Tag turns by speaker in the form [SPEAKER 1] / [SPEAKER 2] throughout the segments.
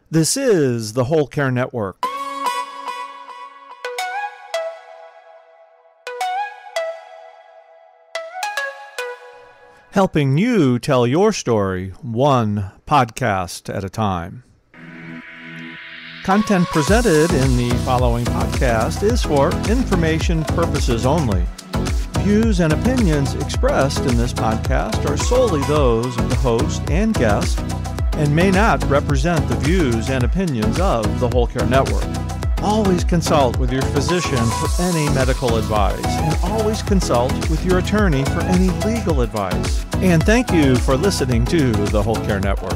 [SPEAKER 1] This is the Whole Care Network. Helping you tell your story one podcast at a time. Content presented in the following podcast is for information purposes only. Views and opinions expressed in this podcast are solely those of the host and guest and may not represent the views and opinions of the Whole Care Network. Always consult with your physician for any medical advice, and always consult with your attorney for any legal advice. And thank you for listening to the Whole Care Network.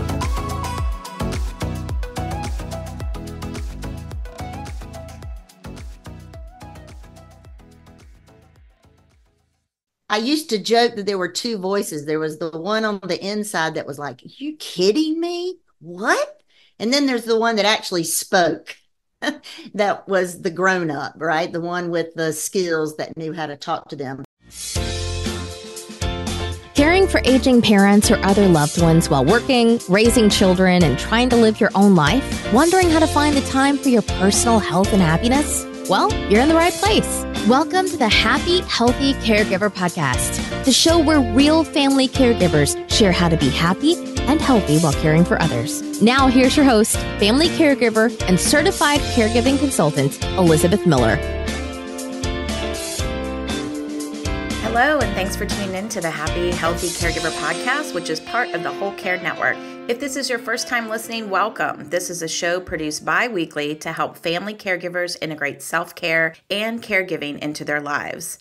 [SPEAKER 2] I used to joke that there were two voices. There was the one on the inside that was like, "Are you kidding me? What?" And then there's the one that actually spoke. That was the grown-up, right? The one with the skills that knew how to talk to them.
[SPEAKER 3] Caring for aging parents or other loved ones while working, raising children, and trying to live your own life? Wondering how to find the time for your personal health and happiness? Well, you're in the right place. Welcome to the Happy Healthy Caregiver podcast, the show where real family caregivers share how to be happy and healthy while caring for others. Now, here's your host, family caregiver and certified caregiving consultant, Elizabeth Miller.
[SPEAKER 4] Hello, and thanks for tuning in to the Happy Healthy Caregiver podcast, which is part of the Whole Care Network. If this is your first time listening, welcome. This is a show produced bi-weekly to help family caregivers integrate self-care and caregiving into their lives.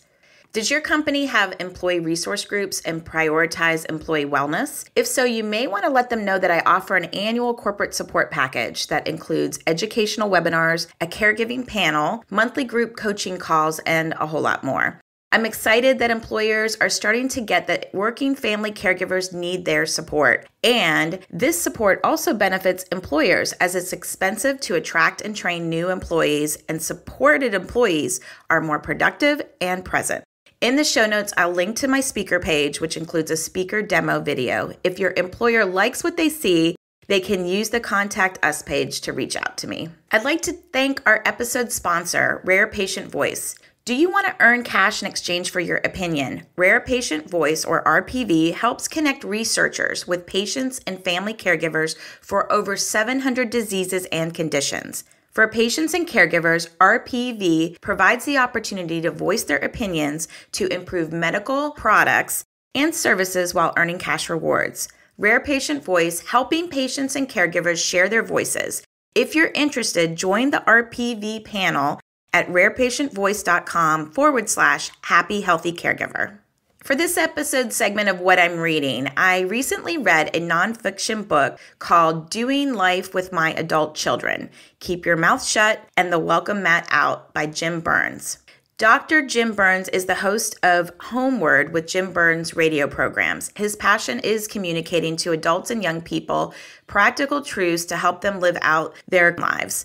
[SPEAKER 4] Does your company have employee resource groups and prioritize employee wellness? If so, you may want to let them know that I offer an annual corporate support package that includes educational webinars, a caregiving panel, monthly group coaching calls, and a whole lot more. I'm excited that employers are starting to get that working family caregivers need their support. And this support also benefits employers as it's expensive to attract and train new employees, and supported employees are more productive and present. In the show notes, I'll link to my speaker page, which includes a speaker demo video. If your employer likes what they see, they can use the Contact Us page to reach out to me. I'd like to thank our episode sponsor, Rare Patient Voice. Do you want to earn cash in exchange for your opinion? Rare Patient Voice, or RPV, helps connect researchers with patients and family caregivers for over 700 diseases and conditions. For patients and caregivers, RPV provides the opportunity to voice their opinions to improve medical products and services while earning cash rewards. Rare Patient Voice, helping patients and caregivers share their voices. If you're interested, join the RPV panel at rarepatientvoice.com/Happy Healthy Caregiver. For this episode segment of What I'm Reading, I recently read a nonfiction book called Doing Life with My Adult Children, Keep Your Mouth Shut and The Welcome Mat Out by Jim Burns. Dr. Jim Burns is the host of Homeward with Jim Burns radio programs. His passion is communicating to adults and young people practical truths to help them live out their lives.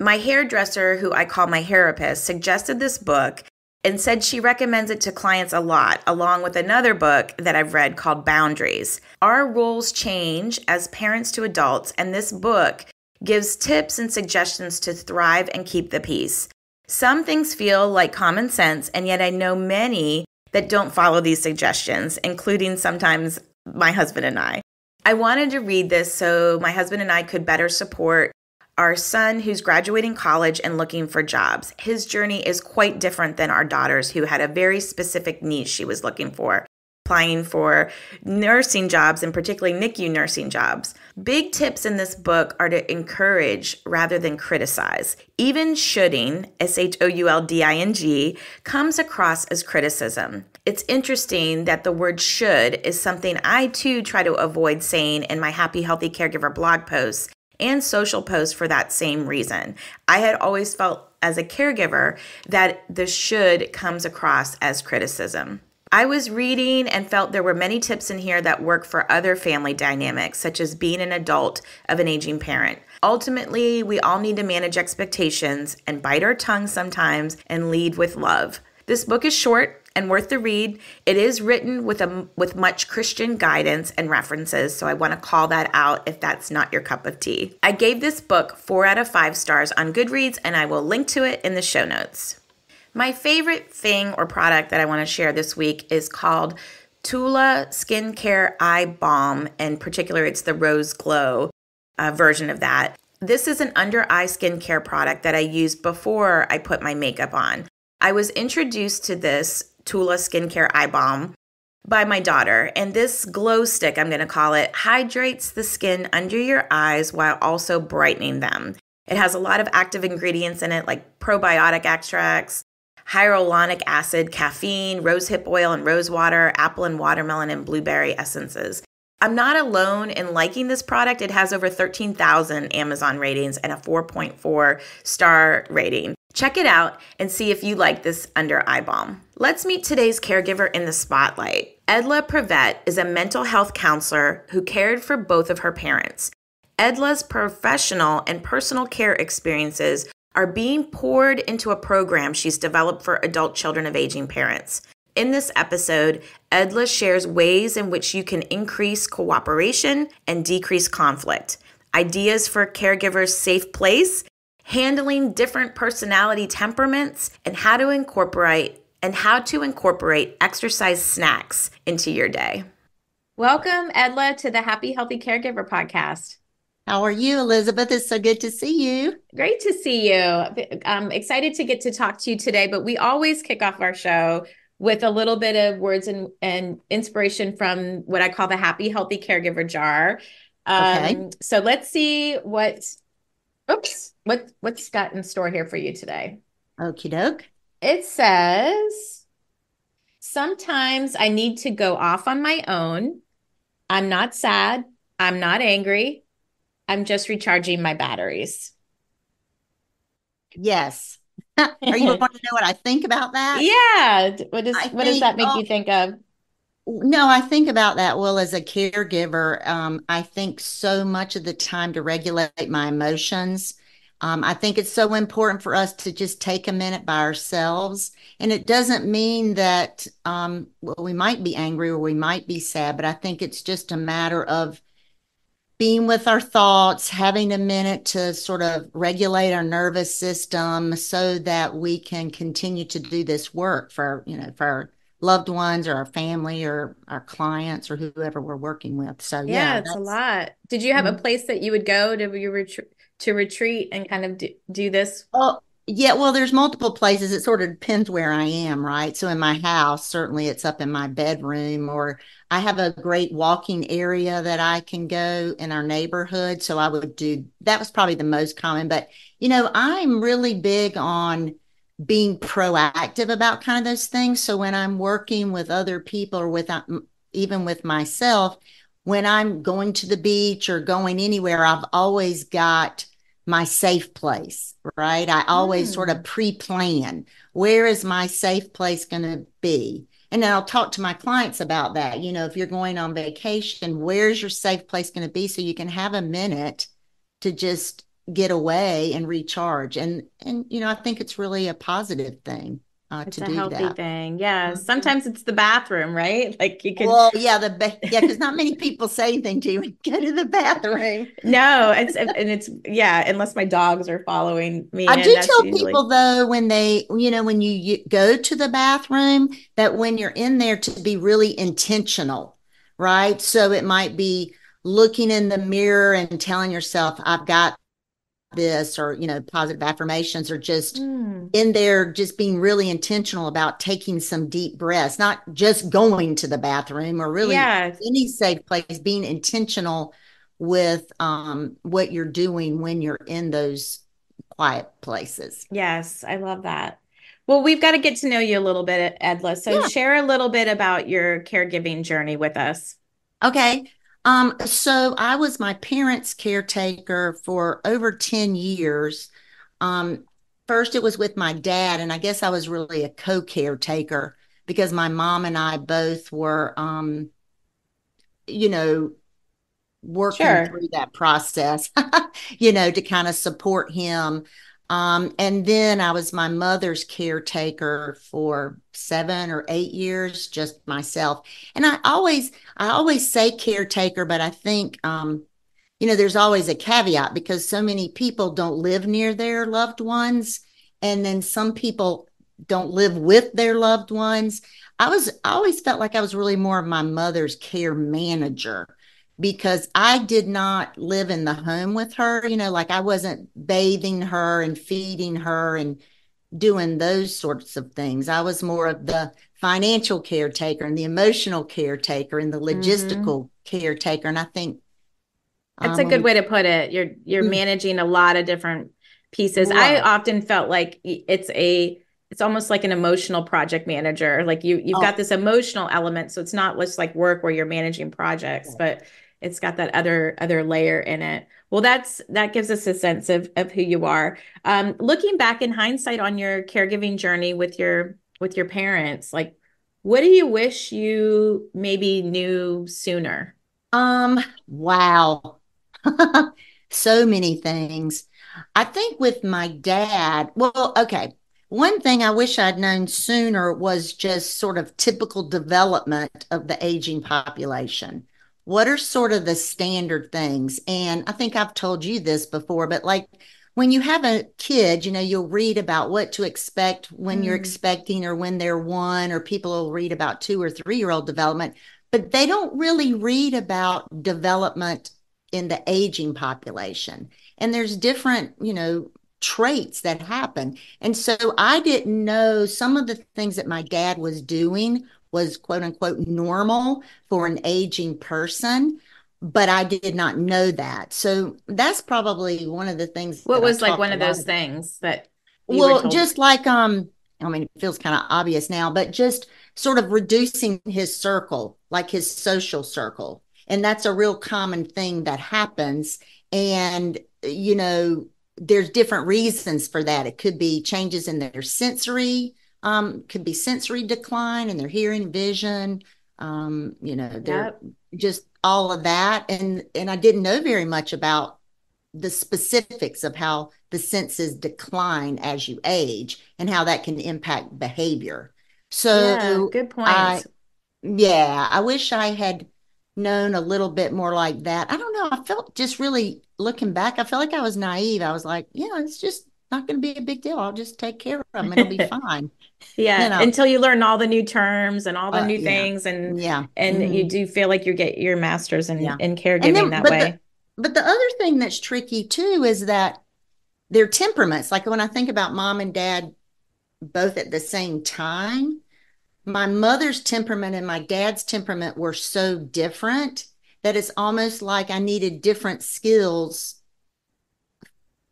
[SPEAKER 4] My hairdresser, who I call my therapist, suggested this book and said she recommends it to clients a lot, along with another book that I've read called Boundaries. Our roles change as parents to adults, and this book gives tips and suggestions to thrive and keep the peace. Some things feel like common sense, and yet I know many that don't follow these suggestions, including sometimes my husband and I. I wanted to read this so my husband and I could better support our son who's graduating college and looking for jobs. His journey is quite different than our daughter's, who had a very specific niche she was looking for, applying for nursing jobs and particularly NICU nursing jobs. Big tips in this book are to encourage rather than criticize. Even shoulding, shoulding, comes across as criticism. It's interesting that the word should is something I too try to avoid saying in my Happy Healthy Caregiver blog posts and social posts for that same reason. I had always felt as a caregiver that the should comes across as criticism. I was reading and felt there were many tips in here that work for other family dynamics, such as being an adult of an aging parent. Ultimately, we all need to manage expectations and bite our tongue sometimes and lead with love. This book is short and worth the read. It is written with much Christian guidance and references, so I want to call that out if that's not your cup of tea. I gave this book 4 out of 5 stars on Goodreads, and I will link to it in the show notes. My favorite thing or product that I want to share this week is called Tula Skincare Eye Balm. In particular, it's the Rose Glow version of that. This is an under-eye skincare product that I use before I put my makeup on. I was introduced to this Tula Skincare Eye Balm by my daughter, and this glow stick, I'm going to call it, hydrates the skin under your eyes while also brightening them. It has a lot of active ingredients in it, like probiotic extracts, hyaluronic acid, caffeine, rosehip oil and rose water, apple and watermelon, and blueberry essences. I'm not alone in liking this product. It has over 13,000 Amazon ratings and a 4.4 star rating. Check it out and see if you like this under eye balm. Let's meet today's caregiver in the spotlight. Edla Prevette is a mental health counselor who cared for both of her parents. Edla's professional and personal care experiences are being poured into a program she's developed for adult children of aging parents. In this episode, Edla shares ways in which you can increase cooperation and decrease conflict, ideas for caregivers' safe place, handling different personality temperaments, and how to incorporate exercise snacks into your day. Welcome, Edla, to the Happy Healthy Caregiver podcast.
[SPEAKER 2] How are you, Elizabeth? It's so good to see you.
[SPEAKER 4] Great to see you. I'm excited to get to talk to you today, but we always kick off our show with a little bit of words and inspiration from what I call the Happy Healthy Caregiver jar.
[SPEAKER 2] Okay.
[SPEAKER 4] So let's see what's got in store here for you today.
[SPEAKER 2] Okie doke.
[SPEAKER 4] It says, sometimes I need to go off on my own. I'm not sad. I'm not angry. I'm just recharging my batteries.
[SPEAKER 2] Yes. Are you wanting to know what I think about that?
[SPEAKER 4] Yeah. What does that make you think of?
[SPEAKER 2] No, I think about that. Well, as a caregiver, I think so much of the time to regulate my emotions. I think it's so important for us to just take a minute by ourselves. And it doesn't mean that we might be angry or we might be sad, but I think it's just a matter of being with our thoughts, having a minute to sort of regulate our nervous system so that we can continue to do this work for our loved ones or our family or our clients or whoever we're working with. So
[SPEAKER 4] yeah, it's a lot. Did you have a place that you would go to retreat and kind of do this?
[SPEAKER 2] Oh, yeah. Well, there's multiple places. It sort of depends where I am, right? So in my house, certainly it's up in my bedroom, or I have a great walking area that I can go in our neighborhood. So I would do, that was probably the most common, but I'm really big on being proactive about kind of those things. So when I'm working with other people or even with myself, when I'm going to the beach or going anywhere, I've always got my safe place, right? I always sort of pre-plan, where is my safe place going to be? And then I'll talk to my clients about that. If you're going on vacation, where's your safe place going to be so you can have a minute to just get away and recharge. And I think it's really a positive thing to do that.
[SPEAKER 4] It's a healthy thing. Yeah. Sometimes it's the bathroom, right? Like you can.
[SPEAKER 2] Well, yeah, because not many people say anything to you when you go to the bathroom.
[SPEAKER 4] No, it's unless my dogs are following me.
[SPEAKER 2] I do tell people though, when you go to the bathroom, that when you're in there to be really intentional, right? So it might be looking in the mirror and telling yourself, I've got this, or positive affirmations, or just in there just being really intentional about taking some deep breaths, not just going to the bathroom or really any safe place, being intentional with what you're doing when you're in those quiet places.
[SPEAKER 4] Yes, I love that. Well, we've got to get to know you a little bit, Edla. So share a little bit about your caregiving journey with us.
[SPEAKER 2] Okay. So I was my parents' caretaker for over 10 years. First it was with my dad, and I guess I was really a co-caretaker because my mom and I both were, working through that process, to kind of support him. And then I was my mother's caretaker for 7 or 8 years, just myself. And I always say caretaker, but I think, there's always a caveat because so many people don't live near their loved ones. And then some people don't live with their loved ones. I always felt like I was really more of my mother's care manager because I did not live in the home with her, like I wasn't bathing her and feeding her and doing those sorts of things. I was more of the financial caretaker and the emotional caretaker and the logistical caretaker. And I think
[SPEAKER 4] That's a
[SPEAKER 2] when
[SPEAKER 4] good
[SPEAKER 2] we
[SPEAKER 4] way to put it. You're managing a lot of different pieces. I
[SPEAKER 2] right.
[SPEAKER 4] often felt like it's almost like an emotional project manager. Like you've got
[SPEAKER 2] Oh,
[SPEAKER 4] this emotional element, so it's not just like work where you're managing projects, but it's got that other layer in it. Well, that gives us a sense of who you are. Looking back in hindsight on your caregiving journey with your parents, like what do you wish you maybe knew sooner?
[SPEAKER 2] wow. So many things. I think with my dad, well, okay. One thing I wish I'd known sooner was just sort of typical development of the aging population. What are sort of the standard things? And I think I've told you this before, but like when you have a kid, you'll read about what to expect when you're
[SPEAKER 4] Mm.
[SPEAKER 2] expecting or when they're one, or people will read about 2 or 3 year old development, but they don't really read about development in the aging population. And there's different, traits that happen. And so I didn't know some of the things that my dad was doing was quote unquote normal for an aging person, but I did not know that. So that's probably one of the things
[SPEAKER 4] What
[SPEAKER 2] that I
[SPEAKER 4] was like
[SPEAKER 2] talked
[SPEAKER 4] one
[SPEAKER 2] a
[SPEAKER 4] of
[SPEAKER 2] lot
[SPEAKER 4] those
[SPEAKER 2] about.
[SPEAKER 4] things that you were
[SPEAKER 2] Well,
[SPEAKER 4] told?
[SPEAKER 2] just like I mean, it feels kind of obvious now, but just sort of reducing his circle, like his social circle. And that's a real common thing that happens. And, there's different reasons for that. It could be changes in their sensory, could be sensory decline in their hearing, vision, they're
[SPEAKER 4] Yep.
[SPEAKER 2] just all of that. And I didn't know very much about the specifics of how the senses decline as you age and how that can impact behavior.
[SPEAKER 4] Yeah,
[SPEAKER 2] So
[SPEAKER 4] good
[SPEAKER 2] I,
[SPEAKER 4] points.
[SPEAKER 2] yeah, I wish I had known a little bit more like that. I don't know. I felt just really looking back, I felt like I was naive. I was like, yeah, it's just not going to be a big deal. I'll just take care of them. It'll be fine. You
[SPEAKER 4] Yeah,
[SPEAKER 2] know,
[SPEAKER 4] until you learn all the new terms and all the new
[SPEAKER 2] yeah,
[SPEAKER 4] things
[SPEAKER 2] yeah,
[SPEAKER 4] and you
[SPEAKER 2] mhm,
[SPEAKER 4] do feel like you get your master's
[SPEAKER 2] yeah.
[SPEAKER 4] in
[SPEAKER 2] And
[SPEAKER 4] caregiving
[SPEAKER 2] then,
[SPEAKER 4] that way.
[SPEAKER 2] but the other thing that's tricky too is that their temperaments, like when I think about mom and dad both at the same time, my mother's temperament and my dad's temperament were so different that it's almost like I needed different skills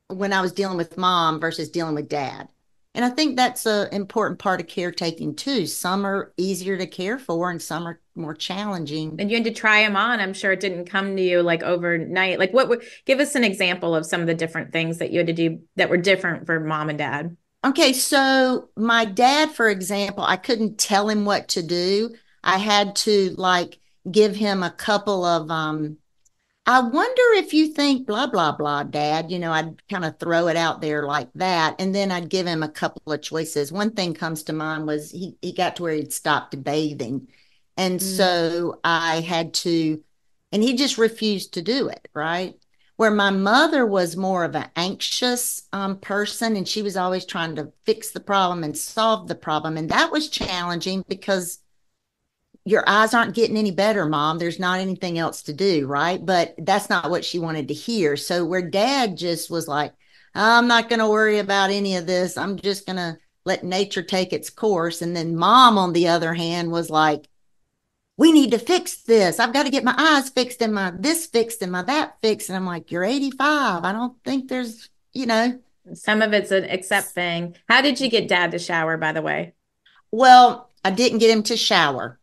[SPEAKER 2] when I was dealing with mom versus dealing with dad. And I think that's an important part of caretaking too. Some are easier to care for and some are more challenging.
[SPEAKER 4] And you had to try them on. I'm sure it didn't come to you like overnight. Like what would give us an example of some of the different things that you had to do that were different for mom and dad?
[SPEAKER 2] Okay, so my dad, for example, I couldn't tell him what to do. I had to like give him a couple of I wonder if you think blah blah blah, dad. I'd kind of throw it out there like that, and then I'd give him a couple of choices. One thing comes to mind was he got to where he'd stopped bathing, and
[SPEAKER 4] Mm.
[SPEAKER 2] so I had to, and he just refused to do it, right? Where my mother was more of an anxious person, and she was always trying to fix the problem and solve the problem, and that was challenging because your eyes aren't getting any better, mom. There's not anything else to do, right? But that's not what she wanted to hear. So where dad just was like, I'm not going to worry about any of this. I'm just going to let nature take its course. And then mom, on the other hand, was like, we need to fix this. I've got to get my eyes fixed and my this fixed and my that fixed. And I'm like, you're 85. I don't think there's,
[SPEAKER 4] Some of it's an accept thing. How did you get dad to shower, by the way?
[SPEAKER 2] well, I didn't get him to shower.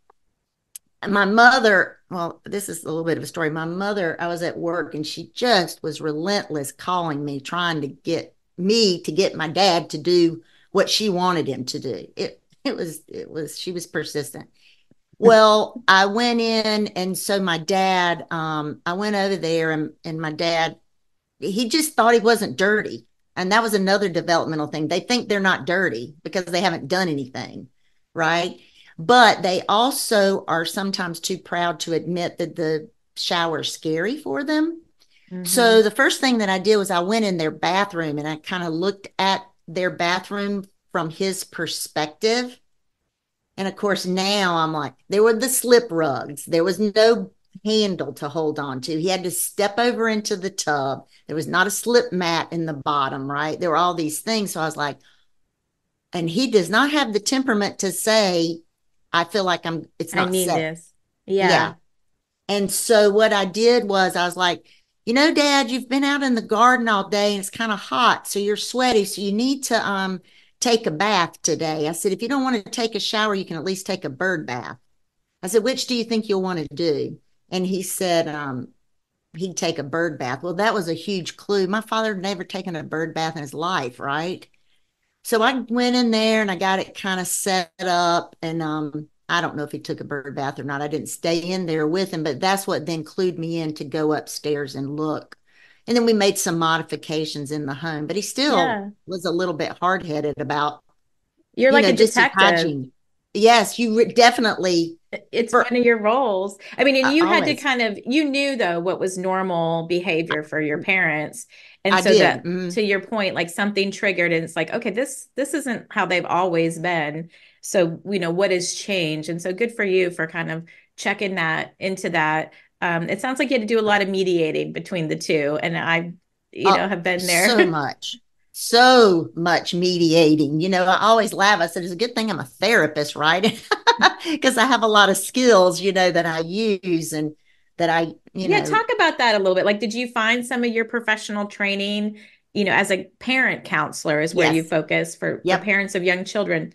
[SPEAKER 2] My mother, well, this is a little bit of a story. My mother, I was at work and she just was relentless calling me, trying to get me to get my dad to do what she wanted him to do. She was persistent. Well, I went in and so my dad, I went over there and my dad, he just thought he wasn't dirty. And that was another developmental thing. They think they're not dirty because they haven't done anything, right? But they also are sometimes too proud to admit that the shower is scary for them. So the first thing that I did was I went in their bathroom and I kind of looked at their bathroom from his perspective. And of course, now I'm like, there were the slip rugs. There was no handle to hold on to. He had to step over into the tub. There was not a slip mat in the bottom, right? There were all these things. So I was like, and he does not have the temperament to say, I feel like it's
[SPEAKER 4] I
[SPEAKER 2] not
[SPEAKER 4] need
[SPEAKER 2] safe.
[SPEAKER 4] this. Yeah.
[SPEAKER 2] Yeah. And so what I did was I was like, Dad, you've been out in the garden all day and it's kind of hot. So you're sweaty. So you need to take a bath today. I said, if you don't want to take a shower, you can at least take a bird bath. I said, which do you think you'll want to do? And he said, he'd take a bird bath. Well, that was a huge clue. My father had never taken a bird bath in his life, right? So I went in there and I got it kind of set up. And I don't know if he took a bird bath or not. I didn't stay in there with him, but that's what then clued me in to go upstairs and look. And then we made some modifications in the home, but he still was a little bit hard-headed about,
[SPEAKER 4] You're like a
[SPEAKER 2] just his
[SPEAKER 4] detective.
[SPEAKER 2] hygiene. Yes,
[SPEAKER 4] definitely. It's one of your roles. I mean, and you had
[SPEAKER 2] always.
[SPEAKER 4] to you knew though what was normal behavior for your parents. And
[SPEAKER 2] I
[SPEAKER 4] so
[SPEAKER 2] did.
[SPEAKER 4] that to your point, like something triggered and it's like, okay, this isn't how they've always been. So, what has changed? And so good for you for kind of checking that into that. It sounds like you had to do a lot of mediating between the two. And I, have been there.
[SPEAKER 2] So much mediating. I always laugh. I said, it's a good thing I'm a therapist, right? Because I have a lot of skills, that I use and that
[SPEAKER 4] talk about that a little bit. Like, did you find some of your professional training, as a parent counselor is where you focus for parents of young children.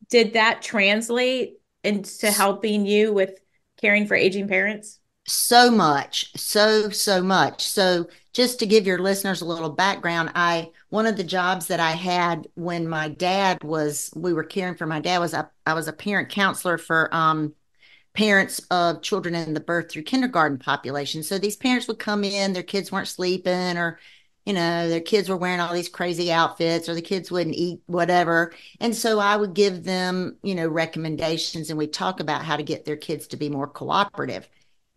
[SPEAKER 4] Did that translate into helping you with caring for aging parents?
[SPEAKER 2] So much, so much. So just to give your listeners a little background, one of the jobs that I had when we were caring for my dad was I was a parent counselor for parents of children in the birth through kindergarten population. So these parents would come in, their kids weren't sleeping, or their kids were wearing all these crazy outfits, or the kids wouldn't eat whatever. And so I would give them, recommendations, and we talk about how to get their kids to be more cooperative.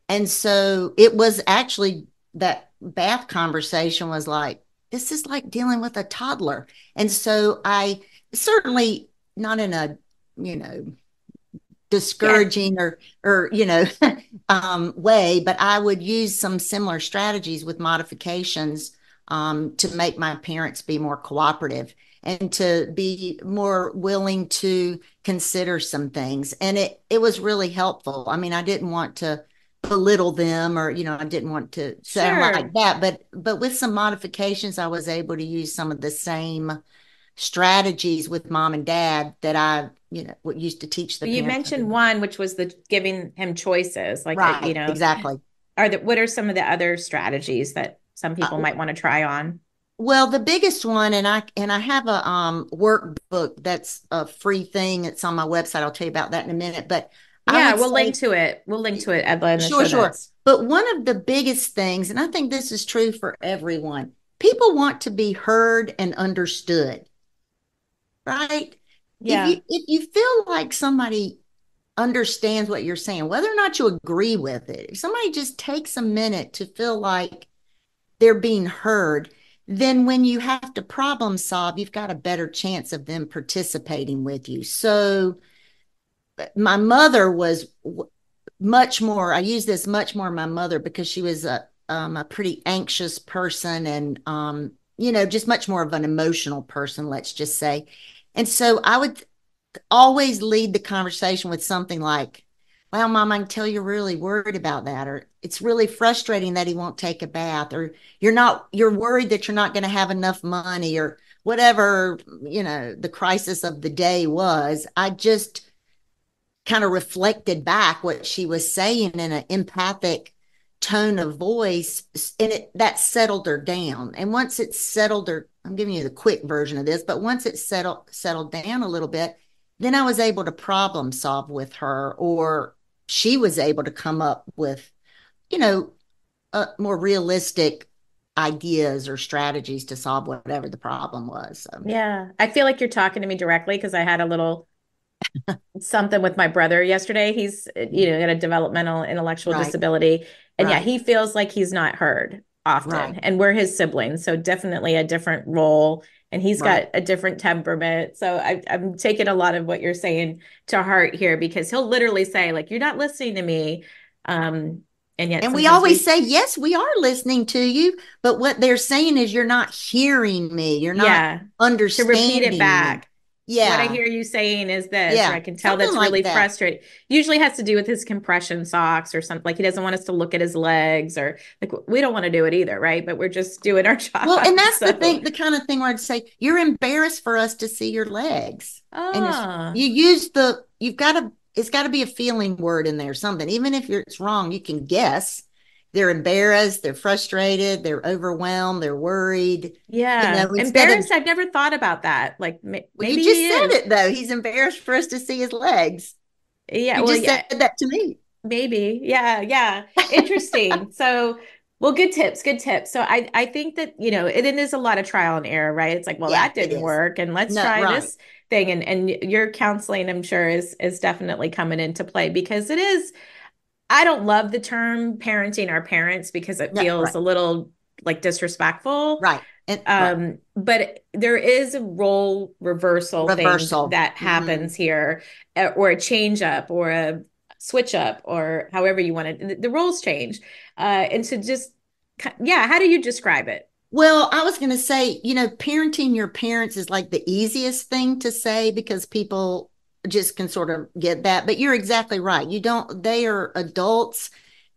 [SPEAKER 2] And so it was actually that bath conversation was like, this is like dealing with a toddler. And so I certainly not in a, discouraging or way, but I would use some similar strategies with modifications to make my parents be more cooperative and to be more willing to consider some things. And it was really helpful. I mean, I didn't want to belittle them or I didn't want to sound like that, but with some modifications I was able to use some of the same strategies with mom and dad that I what used to teach the
[SPEAKER 4] you
[SPEAKER 2] parents.
[SPEAKER 4] Mentioned one, which was the giving him choices, like
[SPEAKER 2] right, exactly.
[SPEAKER 4] What are some of the other strategies that some people might want to try on?
[SPEAKER 2] Well, the biggest one, and I have a workbook that's a free thing. It's on my website. I'll tell you about that in a minute. But
[SPEAKER 4] we'll link to it. We'll link to it, Edla, in the show notes.
[SPEAKER 2] But one of the biggest things, and I think this is true for everyone, people want to be heard and understood, right?
[SPEAKER 4] Yeah.
[SPEAKER 2] If you feel like somebody understands what you're saying, whether or not you agree with it, if somebody just takes a minute to feel like they're being heard, then when you have to problem solve, you've got a better chance of them participating with you. So my mother was much more, I use this much more my mother because she was a pretty anxious person and, just much more of an emotional person, let's just say. And so I would always lead the conversation with something like, wow, Mom, I can tell you're really worried about that. Or it's really frustrating that he won't take a bath. Or you're worried that you're not going to have enough money or whatever, the crisis of the day was. I just kind of reflected back what she was saying in an empathic tone of voice, and that settled her down. And once it settled her, I'm giving you the quick version of this, but once it settled down a little bit, then I was able to problem solve with her, or she was able to come up with, a more realistic ideas or strategies to solve whatever the problem was. So.
[SPEAKER 4] Yeah. I feel like you're talking to me directly because I had a little something with my brother yesterday. He's, got a developmental intellectual
[SPEAKER 2] Right,
[SPEAKER 4] disability. And yeah,
[SPEAKER 2] right,
[SPEAKER 4] he feels like he's not heard often.
[SPEAKER 2] right,
[SPEAKER 4] And we're his siblings. So definitely a different role. And he's
[SPEAKER 2] right.
[SPEAKER 4] got a different temperament. So I'm taking a lot of what you're saying to heart here because he'll literally say, like, you're not listening to me. And yet
[SPEAKER 2] And we
[SPEAKER 4] sometimes
[SPEAKER 2] always
[SPEAKER 4] we,
[SPEAKER 2] say, yes, we are listening to you, but what they're saying is you're not hearing me. You're not
[SPEAKER 4] yeah, to repeat it
[SPEAKER 2] understanding me.
[SPEAKER 4] back. What I
[SPEAKER 2] Yeah,
[SPEAKER 4] hear you saying is this, or
[SPEAKER 2] yeah,
[SPEAKER 4] I can tell
[SPEAKER 2] something
[SPEAKER 4] that's
[SPEAKER 2] like
[SPEAKER 4] really
[SPEAKER 2] that.
[SPEAKER 4] frustrating. Usually has to do with his compression socks or something. Like he doesn't want us to look at his legs, or like we don't want to do it either, right? But we're just doing our
[SPEAKER 2] Well, and
[SPEAKER 4] job.
[SPEAKER 2] that's the
[SPEAKER 4] So,
[SPEAKER 2] thing, the kind of thing where I'd say, you're embarrassed for us to see your legs. And
[SPEAKER 4] ah,
[SPEAKER 2] you use you've got to, it's got to be a feeling word in there, something. Even if it's wrong, you can guess. They're embarrassed, they're frustrated, they're overwhelmed, they're worried.
[SPEAKER 4] yeah,
[SPEAKER 2] Instead of,
[SPEAKER 4] embarrassed. I've never thought about that. Like
[SPEAKER 2] well, you
[SPEAKER 4] maybe
[SPEAKER 2] just
[SPEAKER 4] he
[SPEAKER 2] said
[SPEAKER 4] is.
[SPEAKER 2] it though. He's embarrassed for us to see his legs.
[SPEAKER 4] Yeah,
[SPEAKER 2] You
[SPEAKER 4] well,
[SPEAKER 2] just said
[SPEAKER 4] yeah,
[SPEAKER 2] that to me.
[SPEAKER 4] maybe. Yeah, yeah. Interesting. So, well, good tips, good tips. So I think that, it is a lot of trial and error, right? It's like, well,
[SPEAKER 2] Yeah,
[SPEAKER 4] that
[SPEAKER 2] it
[SPEAKER 4] didn't
[SPEAKER 2] is.
[SPEAKER 4] work and let's
[SPEAKER 2] No,
[SPEAKER 4] try
[SPEAKER 2] right.
[SPEAKER 4] this thing. And your counseling, I'm sure, is definitely coming into play because it is, I don't love the term parenting our parents because it
[SPEAKER 2] No,
[SPEAKER 4] feels
[SPEAKER 2] right.
[SPEAKER 4] a little like disrespectful.
[SPEAKER 2] Right. And right.
[SPEAKER 4] But there is a role reversal thing
[SPEAKER 2] Reversal.
[SPEAKER 4] that
[SPEAKER 2] Hmm.
[SPEAKER 4] happens here, or a change up, or a switch up, or however you want it. The roles change, and so just yeah. How do you describe it?
[SPEAKER 2] Well, I was going to say, parenting your parents is like the easiest thing to say because people just can sort of get that. But you're exactly right. You don't, they are adults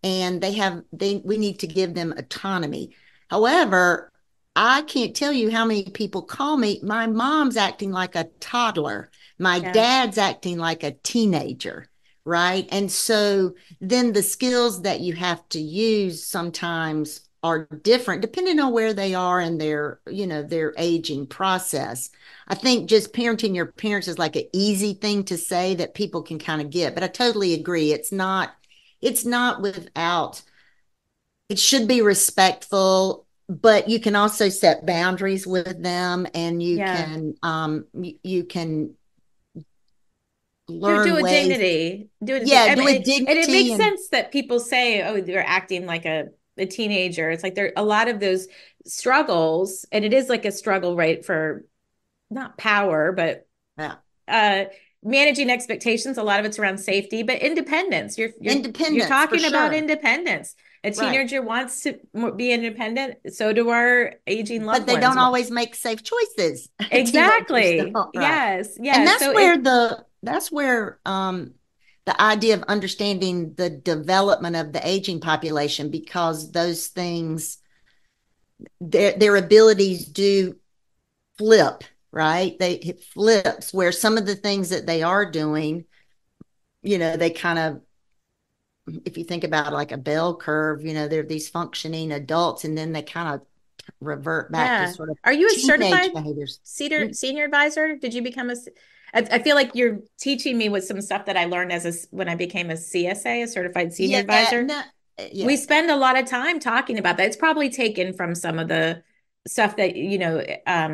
[SPEAKER 2] and we need to give them autonomy. However, I can't tell you how many people call me, my mom's acting like a toddler, my
[SPEAKER 4] Yeah,
[SPEAKER 2] dad's acting like a teenager, right? And so then the skills that you have to use sometimes are different depending on where they are in their aging process. I think just parenting your parents is like an easy thing to say that people can kind of get, but I totally agree. It's not without, it should be respectful, but you can also set boundaries with them, and
[SPEAKER 4] yeah.
[SPEAKER 2] you can
[SPEAKER 4] Do
[SPEAKER 2] learn
[SPEAKER 4] a
[SPEAKER 2] ways.
[SPEAKER 4] dignity, do it.
[SPEAKER 2] Yeah,
[SPEAKER 4] I
[SPEAKER 2] do
[SPEAKER 4] mean,
[SPEAKER 2] it
[SPEAKER 4] and it
[SPEAKER 2] dignity
[SPEAKER 4] makes
[SPEAKER 2] and
[SPEAKER 4] sense that people say, "Oh, they're acting like a teenager." It's like there a lot of those struggles, and it is like a struggle, right, for not power, but
[SPEAKER 2] yeah,
[SPEAKER 4] uh managing expectations. A lot of it's around safety, but independence. You're
[SPEAKER 2] independence for
[SPEAKER 4] talking about
[SPEAKER 2] sure.
[SPEAKER 4] independence. A
[SPEAKER 2] Right.
[SPEAKER 4] teenager wants to be independent, so do our aging
[SPEAKER 2] But
[SPEAKER 4] loved
[SPEAKER 2] they
[SPEAKER 4] ones.
[SPEAKER 2] don't always make safe choices. Teenagers
[SPEAKER 4] Exactly.
[SPEAKER 2] don't, right?
[SPEAKER 4] Yes.
[SPEAKER 2] And
[SPEAKER 4] Yes. So
[SPEAKER 2] that's where the idea of understanding the development of the aging population, because those things, their abilities do flip, right? It flips where some of the things that they are doing, they kind of, if you think about like a bell curve, they're these functioning adults, and then they kind of revert back to
[SPEAKER 4] yeah.
[SPEAKER 2] sort of
[SPEAKER 4] Are you a
[SPEAKER 2] teenage
[SPEAKER 4] certified
[SPEAKER 2] behaviors.
[SPEAKER 4] senior advisor? Did you become I feel like you're teaching me with some stuff that I learned when I became a CSA, a certified senior
[SPEAKER 2] Yeah,
[SPEAKER 4] advisor.
[SPEAKER 2] no,
[SPEAKER 4] We
[SPEAKER 2] yeah,
[SPEAKER 4] spend a lot of time talking about that. It's probably taken from some of the stuff that,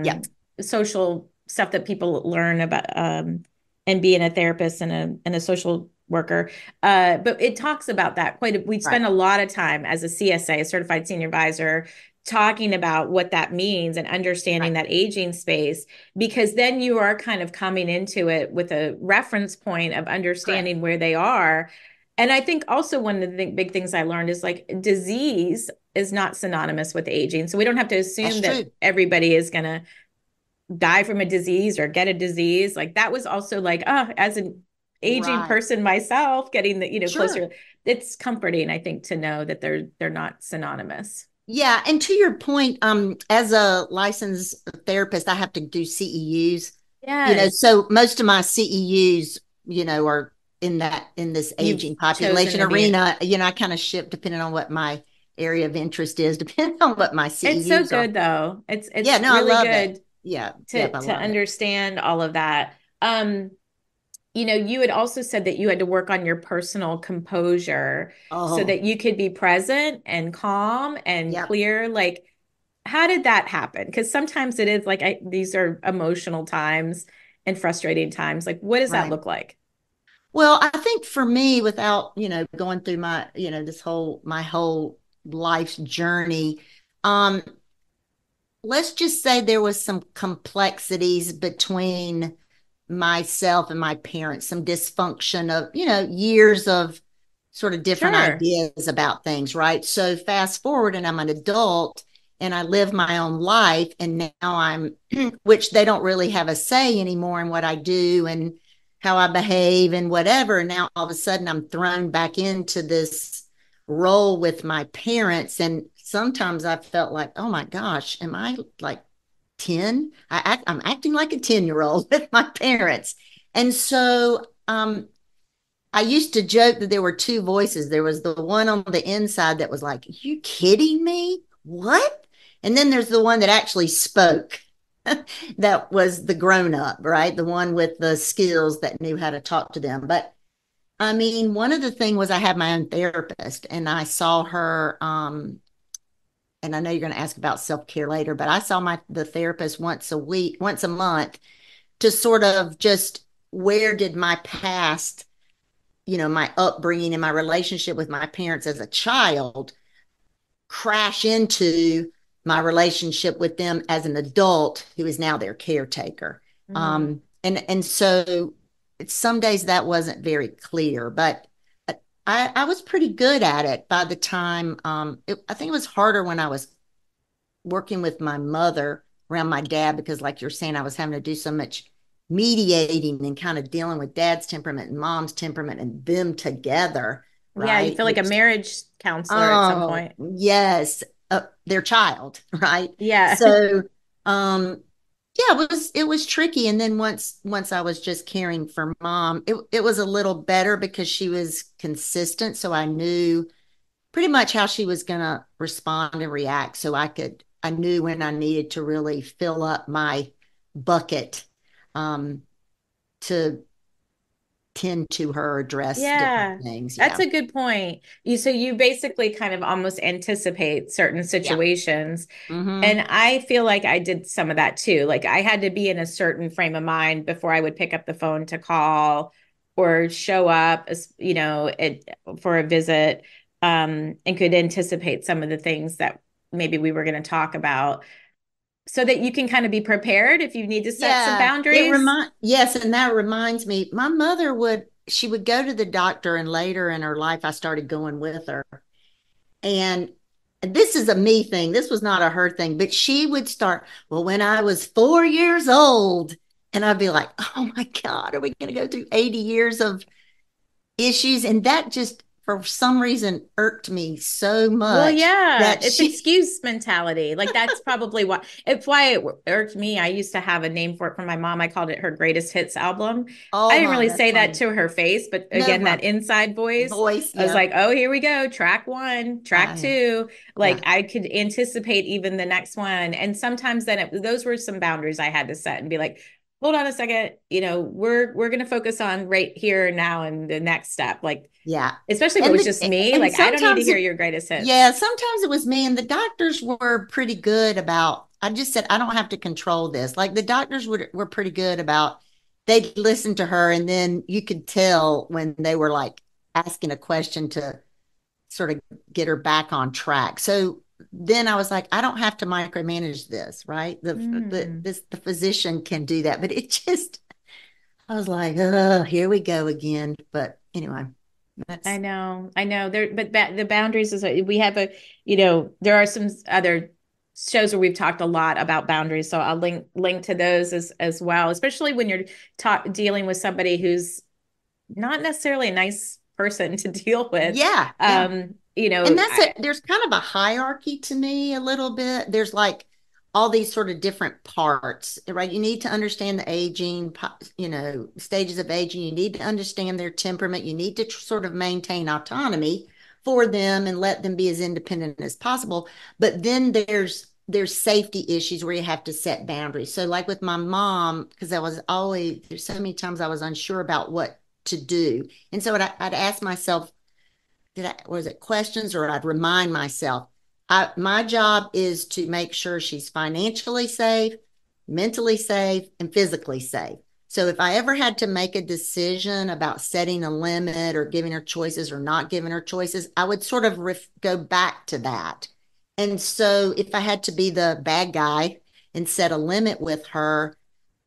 [SPEAKER 2] yeah,
[SPEAKER 4] social stuff that people learn about, and being a therapist and a social worker. But it talks about that we
[SPEAKER 2] right,
[SPEAKER 4] spend a lot of time as a CSA, a certified senior advisor, talking about what that means and understanding
[SPEAKER 2] right,
[SPEAKER 4] that aging space, because then you are kind of coming into it with a reference point of
[SPEAKER 2] correct.
[SPEAKER 4] understanding where they are. And I think also one of the big things I learned is like disease is not synonymous with aging. So we don't have to
[SPEAKER 2] That's
[SPEAKER 4] assume that
[SPEAKER 2] true.
[SPEAKER 4] everybody is going to die from a disease or get a disease. Like that was also like, oh, as an aging
[SPEAKER 2] Right.
[SPEAKER 4] person myself, getting the,
[SPEAKER 2] Sure.
[SPEAKER 4] closer. It's comforting, I think, to know that they're not synonymous.
[SPEAKER 2] Yeah. And to your point, as a licensed therapist, I have to do CEUs,
[SPEAKER 4] Yes.
[SPEAKER 2] so most of my CEUs, are in this
[SPEAKER 4] You've
[SPEAKER 2] aging
[SPEAKER 4] chosen
[SPEAKER 2] population
[SPEAKER 4] to be.
[SPEAKER 2] arena. I kind of shift depending on what my area of interest is, depending on what my
[SPEAKER 4] It's so
[SPEAKER 2] CEUs are.
[SPEAKER 4] good though.
[SPEAKER 2] Yeah,
[SPEAKER 4] It's
[SPEAKER 2] no, I
[SPEAKER 4] really
[SPEAKER 2] love it.
[SPEAKER 4] good
[SPEAKER 2] Yeah, yep,
[SPEAKER 4] to
[SPEAKER 2] I
[SPEAKER 4] to
[SPEAKER 2] love it.
[SPEAKER 4] understand all of that. You had also said that you had to work on your personal composure so
[SPEAKER 2] Oh,
[SPEAKER 4] that you could be present and calm and
[SPEAKER 2] yep.
[SPEAKER 4] clear. Like, how did that happen? Because sometimes it is like these are emotional times and frustrating times. Like, what does that
[SPEAKER 2] Right.
[SPEAKER 4] look like?
[SPEAKER 2] Well, I think for me, without, going through my, my whole life's journey, um, let's just say there was some complexities between myself and my parents, some dysfunction of, years of sort of different
[SPEAKER 4] Sure.
[SPEAKER 2] ideas about things, right? So fast forward and I'm an adult and I live my own life and now I'm which they don't really have a say anymore in what I do and how I behave and whatever. And now all of a sudden I'm thrown back into this role with my parents and sometimes I felt like, oh my gosh, am I like 10? I'm acting like a 10-year-old with my parents. And so I used to joke that there were two voices. There was the one on the inside that was like, you kidding me? What? And then there's the one that actually spoke. That was the grown up, right? The one with the skills that knew how to talk to them. But I mean, one of the things was I had my own therapist and I saw her and I know you're going to ask about self-care later, but I saw the therapist once a week, once a month to sort of just where did my past, my upbringing and my relationship with my parents as a child crash into my relationship with them as an adult who is now their caretaker.
[SPEAKER 4] Mm.
[SPEAKER 2] And so some days that wasn't very clear, but I was pretty good at it by the time I think it was harder when I was working with my mother around my dad because like you're saying I was having to do so much mediating and kind of dealing with dad's temperament and mom's temperament and them together,
[SPEAKER 4] Yeah, you
[SPEAKER 2] right?
[SPEAKER 4] feel like a
[SPEAKER 2] Which,
[SPEAKER 4] marriage counselor at some
[SPEAKER 2] oh
[SPEAKER 4] point.
[SPEAKER 2] yes, their child, right?
[SPEAKER 4] Yeah.
[SPEAKER 2] So yeah, it was tricky. And then once I was just caring for mom, it was a little better because she was consistent, so I knew pretty much how she was going to respond and react. So I knew when I needed to really fill up my bucket um, to tend to her, address different
[SPEAKER 4] Yeah,
[SPEAKER 2] things.
[SPEAKER 4] that's
[SPEAKER 2] Yeah.
[SPEAKER 4] a good point. So you basically kind of almost anticipate certain
[SPEAKER 2] Yeah.
[SPEAKER 4] situations.
[SPEAKER 2] Mm-hmm.
[SPEAKER 4] And I feel like I did some of that too. Like I had to be in a certain frame of mind before I would pick up the phone to call or show up for a visit, and could anticipate some of the things that maybe we were going to talk about so that you can kind of be prepared if you need to set some
[SPEAKER 2] Yeah.
[SPEAKER 4] boundaries.
[SPEAKER 2] Yes. And that reminds me, my mother she would go to the doctor, and later in her life, I started going with her. And this is a me thing. This was not a her thing, but she would start, well, when I was 4 years old, and I'd be like, oh my God, are we going to go through 80 years of issues? And that just, for some reason, irked me so
[SPEAKER 4] Well,
[SPEAKER 2] much
[SPEAKER 4] yeah,
[SPEAKER 2] that
[SPEAKER 4] it's
[SPEAKER 2] she,
[SPEAKER 4] excuse mentality. Like that's probably why it's why it irked me. I used to have a name for it from my mom. I called it her greatest hits album. I
[SPEAKER 2] oh
[SPEAKER 4] didn't
[SPEAKER 2] my,
[SPEAKER 4] really
[SPEAKER 2] that's
[SPEAKER 4] say that
[SPEAKER 2] funny.
[SPEAKER 4] to her face, but
[SPEAKER 2] No,
[SPEAKER 4] again, that
[SPEAKER 2] right.
[SPEAKER 4] inside voice,
[SPEAKER 2] Voice.
[SPEAKER 4] I was
[SPEAKER 2] Yeah.
[SPEAKER 4] like, oh, here we go. Track one, track
[SPEAKER 2] Yeah.
[SPEAKER 4] two. Like
[SPEAKER 2] Yeah.
[SPEAKER 4] I could anticipate even the next one. And sometimes then those were some boundaries I had to set and be like, hold on a second, we're gonna focus on right here and now and the next step. Like,
[SPEAKER 2] Yeah.
[SPEAKER 4] especially if it
[SPEAKER 2] And
[SPEAKER 4] was just me,
[SPEAKER 2] and
[SPEAKER 4] like I don't need to
[SPEAKER 2] sometimes
[SPEAKER 4] hear your greatest
[SPEAKER 2] yeah,
[SPEAKER 4] hits.
[SPEAKER 2] sometimes it was me, and the doctors were pretty good about, I just said, I don't have to control this. Like the doctors were pretty good about, they'd listen to her, and then you could tell when they were like asking a question to sort of get her back on track. So then I was like, I don't have to micromanage this, right?
[SPEAKER 4] Mm.
[SPEAKER 2] The physician can do that, but it just, I was like, oh, here we go again. But anyway,
[SPEAKER 4] I
[SPEAKER 2] that's
[SPEAKER 4] know, I know. The boundaries is we have there are some other shows where we've talked a lot about boundaries, so I'll link to those as well, especially when you're dealing with somebody who's not necessarily a nice person to deal with.
[SPEAKER 2] yeah, yeah. And
[SPEAKER 4] I,
[SPEAKER 2] there's kind of a hierarchy to me a little bit. There's like all these sort of different parts, right? You need to understand the aging, stages of aging. You need to understand their temperament. You need to sort of maintain autonomy for them and let them be as independent as possible. But then there's safety issues where you have to set boundaries. So like with my mom, because there's so many times I was unsure about what to do. And so I'd ask myself, was it questions, or I'd remind myself, My job is to make sure she's financially safe, mentally safe, and physically safe. So if I ever had to make a decision about setting a limit or giving her choices or not giving her choices, I would sort of go back to that. And so if I had to be the bad guy and set a limit with her,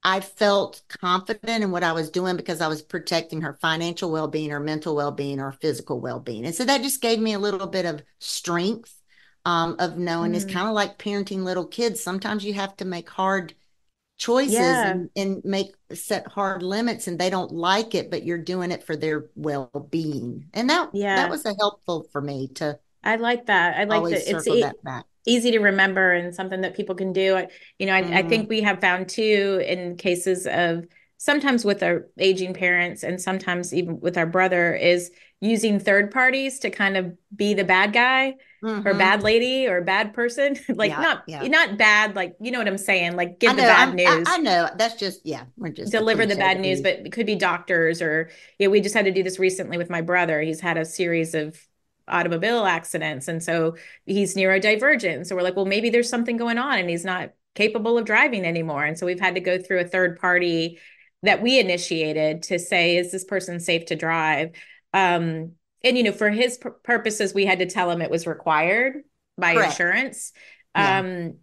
[SPEAKER 2] I felt confident in what I was doing because I was protecting her financial well-being, her mental well-being, or physical well-being. And so that just gave me a little bit of strength of knowing it's kind of like parenting little kids. Sometimes you have to make hard choices
[SPEAKER 4] Yeah.
[SPEAKER 2] and set hard limits, and they don't like it, but you're doing it for their well-being. And that
[SPEAKER 4] Yeah.
[SPEAKER 2] was a helpful for me to
[SPEAKER 4] I like that. I like
[SPEAKER 2] always
[SPEAKER 4] that it's
[SPEAKER 2] circle that back.
[SPEAKER 4] easy to remember and something that people can do. I think
[SPEAKER 2] Mhm.
[SPEAKER 4] we have found too in cases of sometimes with our aging parents and sometimes even with our brother is using third parties to kind of be the bad guy or
[SPEAKER 2] Mhm.
[SPEAKER 4] bad lady or bad person. Like
[SPEAKER 2] Yeah,
[SPEAKER 4] not
[SPEAKER 2] yeah.
[SPEAKER 4] not bad, like you know what I'm saying, like
[SPEAKER 2] I
[SPEAKER 4] give the
[SPEAKER 2] know.
[SPEAKER 4] bad news,
[SPEAKER 2] I know. That's just, yeah, we're just a
[SPEAKER 4] deliver the
[SPEAKER 2] cliche
[SPEAKER 4] bad
[SPEAKER 2] to
[SPEAKER 4] news,
[SPEAKER 2] use.
[SPEAKER 4] but it could be doctors or we just had to do this recently with my brother. He's had a series of automobile accidents and so he's neurodivergent. So we're like, well, maybe there's something going on and he's not capable of driving anymore. And so we've had to go through a third party that we initiated to say, is this person safe to drive? And for his purposes, we had to tell him it was required by
[SPEAKER 2] Correct.
[SPEAKER 4] insurance.
[SPEAKER 2] Yeah.
[SPEAKER 4] Um,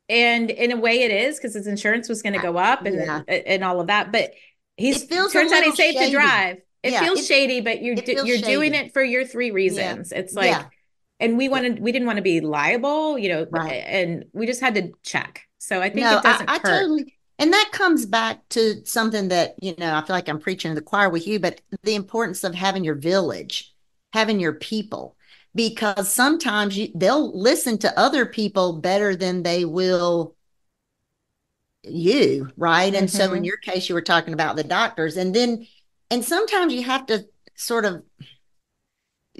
[SPEAKER 4] and in a way it is because his insurance was going to go up
[SPEAKER 2] Yeah.
[SPEAKER 4] and all of that. But
[SPEAKER 2] It feels a
[SPEAKER 4] turns out
[SPEAKER 2] little
[SPEAKER 4] he's safe to
[SPEAKER 2] shady.
[SPEAKER 4] drive. It
[SPEAKER 2] Yeah.
[SPEAKER 4] feels shady, but
[SPEAKER 2] It feels
[SPEAKER 4] you're doing
[SPEAKER 2] shady.
[SPEAKER 4] it for your three
[SPEAKER 2] Yeah.
[SPEAKER 4] reasons. It's
[SPEAKER 2] Yeah.
[SPEAKER 4] like, and we didn't want to be liable,
[SPEAKER 2] Right.
[SPEAKER 4] and we just had to check. So I think
[SPEAKER 2] No,
[SPEAKER 4] it doesn't
[SPEAKER 2] I
[SPEAKER 4] hurt.
[SPEAKER 2] totally, and that comes back to something that, I feel like I'm preaching to the choir with you, but the importance of having your village, having your people, because sometimes they'll listen to other people better than they will you, right? And so in
[SPEAKER 4] Mm-hmm.
[SPEAKER 2] your case, you were talking about the doctors, and sometimes you have to sort of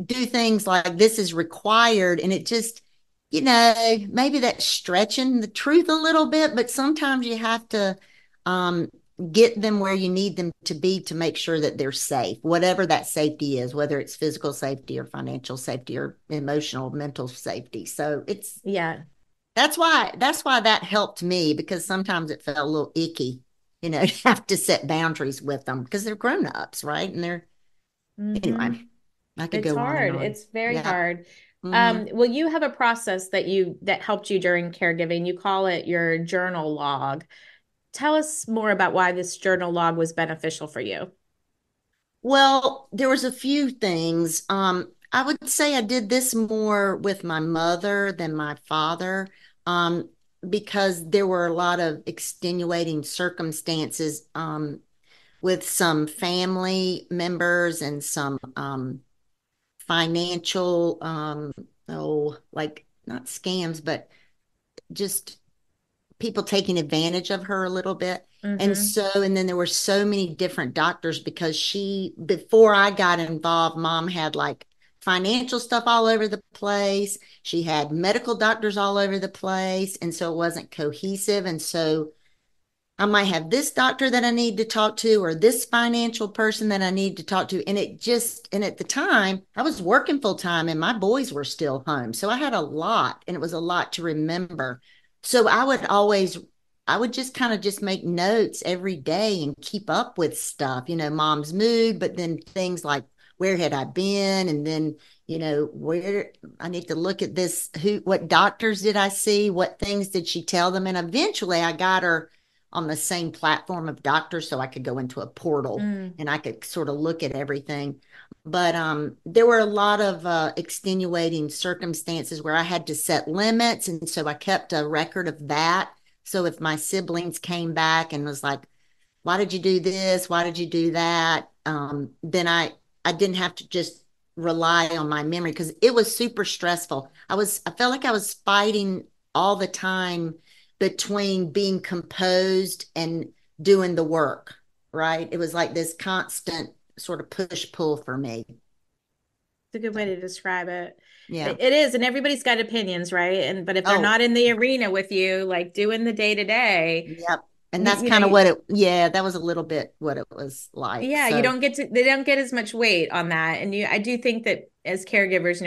[SPEAKER 2] do things like this is required, and it just, maybe that's stretching the truth a little bit, but sometimes you have to um, get them where you need them to be to make sure that they're safe, whatever that safety is, whether it's physical safety or financial safety or emotional, mental safety. So
[SPEAKER 4] Yeah.
[SPEAKER 2] that's why that helped me, because sometimes it felt a little icky, to have to set boundaries with them because they're grown-ups, right? And they're,
[SPEAKER 4] Mm-hmm.
[SPEAKER 2] anyway, I could
[SPEAKER 4] It's
[SPEAKER 2] go on and
[SPEAKER 4] hard.
[SPEAKER 2] on.
[SPEAKER 4] It's very
[SPEAKER 2] Yeah.
[SPEAKER 4] hard.
[SPEAKER 2] Hmm.
[SPEAKER 4] Well, you have a process that helped you during caregiving. You call it your journal log. Tell us more about why this journal log was beneficial for you.
[SPEAKER 2] Well, there was a few things. I would say I did this more with my mother than my father, um, because there were a lot of extenuating circumstances, with some family members and some financial, oh, like not scams, but just people taking advantage of her a little bit.
[SPEAKER 4] Mm-hmm.
[SPEAKER 2] And then there were so many different doctors because before I got involved, mom had like financial stuff all over the place. She had medical doctors all over the place. And so it wasn't cohesive. And so I might have this doctor that I need to talk to, or this financial person that I need to talk to. And at the time, I was working full time and my boys were still home. So I had a lot, and it was a lot to remember. So I would just kind of just make notes every day and keep up with stuff, mom's mood, but then things like where had I been? And then, where I need to look at this, what doctors did I see? What things did she tell them? And eventually I got her on the same platform of doctors so I could go into a portal
[SPEAKER 4] Mm.
[SPEAKER 2] and I could sort of look at everything. But there were a lot of extenuating circumstances where I had to set limits. And so I kept a record of that. So if my siblings came back and was like, why did you do this? Why did you do that? Then I didn't have to just rely on my memory because it was super stressful. I felt like I was fighting all the time between being composed and doing the work, right? It was like this constant sort of push pull for me.
[SPEAKER 4] It's a good way
[SPEAKER 2] So,
[SPEAKER 4] to describe it.
[SPEAKER 2] yeah.
[SPEAKER 4] It is, and everybody's got opinions, right? But if they're
[SPEAKER 2] Oh,
[SPEAKER 4] not in the arena with you, like doing the day to day,
[SPEAKER 2] yep. And
[SPEAKER 4] you,
[SPEAKER 2] that's
[SPEAKER 4] you know,
[SPEAKER 2] kind of
[SPEAKER 4] you,
[SPEAKER 2] yeah, that was a little bit what it was like.
[SPEAKER 4] yeah, you
[SPEAKER 2] So,
[SPEAKER 4] don't get they don't get as much weight on that. And I do think that as caregivers,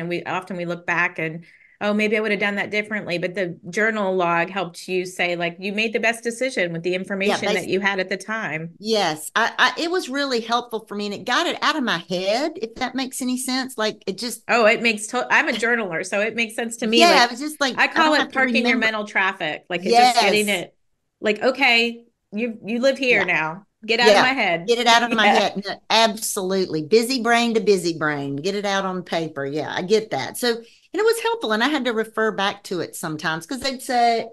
[SPEAKER 4] we look back and oh, maybe I would have done that differently. But the journal log helped you say, like, you made the best decision with the
[SPEAKER 2] Yeah,
[SPEAKER 4] information that you had at the time.
[SPEAKER 2] yes. It was really helpful for me, and it got it out of my head, if that makes any sense. Like it just,
[SPEAKER 4] Oh, it makes I'm a journaler, so it makes sense to me.
[SPEAKER 2] yeah, it
[SPEAKER 4] Like
[SPEAKER 2] was just like
[SPEAKER 4] I
[SPEAKER 2] I
[SPEAKER 4] call
[SPEAKER 2] don't
[SPEAKER 4] it
[SPEAKER 2] have to
[SPEAKER 4] parking your
[SPEAKER 2] remember.
[SPEAKER 4] mental traffic. Like it just getting
[SPEAKER 2] Yes.
[SPEAKER 4] it like, okay, you live here
[SPEAKER 2] Yeah.
[SPEAKER 4] now. Get out of
[SPEAKER 2] Yeah.
[SPEAKER 4] my head.
[SPEAKER 2] Get it out of my
[SPEAKER 4] Yeah.
[SPEAKER 2] head. No, absolutely. Busy brain to busy brain. Get it out on paper. Yeah, I get that. So, and it was helpful. And I had to refer back to it sometimes because they'd say,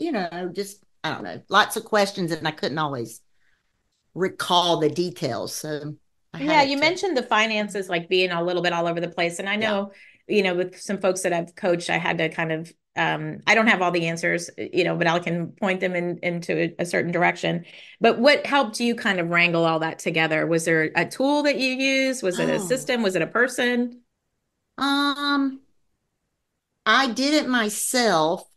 [SPEAKER 2] just, I don't know, lots of questions and I couldn't always recall the details. So I had
[SPEAKER 4] Yeah,
[SPEAKER 2] it
[SPEAKER 4] you
[SPEAKER 2] to,
[SPEAKER 4] mentioned the finances like being a little bit all over the place. And I
[SPEAKER 2] yeah.
[SPEAKER 4] know, with some folks that I've coached, I had to kind of I don't have all the answers, but I can point them into a certain direction. But what helped you kind of wrangle all that together? Was there a tool that you used? Was it a
[SPEAKER 2] Oh,
[SPEAKER 4] system? Was it a person?
[SPEAKER 2] um, I did it myself.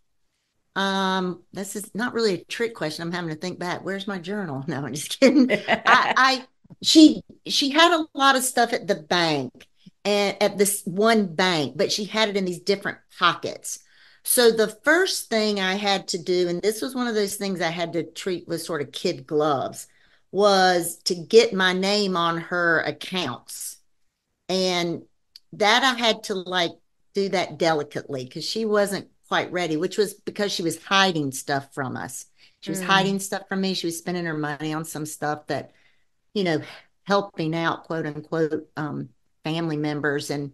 [SPEAKER 2] This is not really a trick question. I'm having to think back. Where's my journal? No, I'm just kidding. I she had a lot of stuff at the bank and at this one bank, but she had it in these different pockets. So the first thing I had to do, and this was one of those things I had to treat with sort of kid gloves, was to get my name on her accounts. And that I had to like do that delicately because she wasn't quite ready, which was because she was hiding stuff from us. She was
[SPEAKER 4] Mm.
[SPEAKER 2] hiding stuff from me. She was spending her money on some stuff that, you know, helping out, quote unquote, family members. And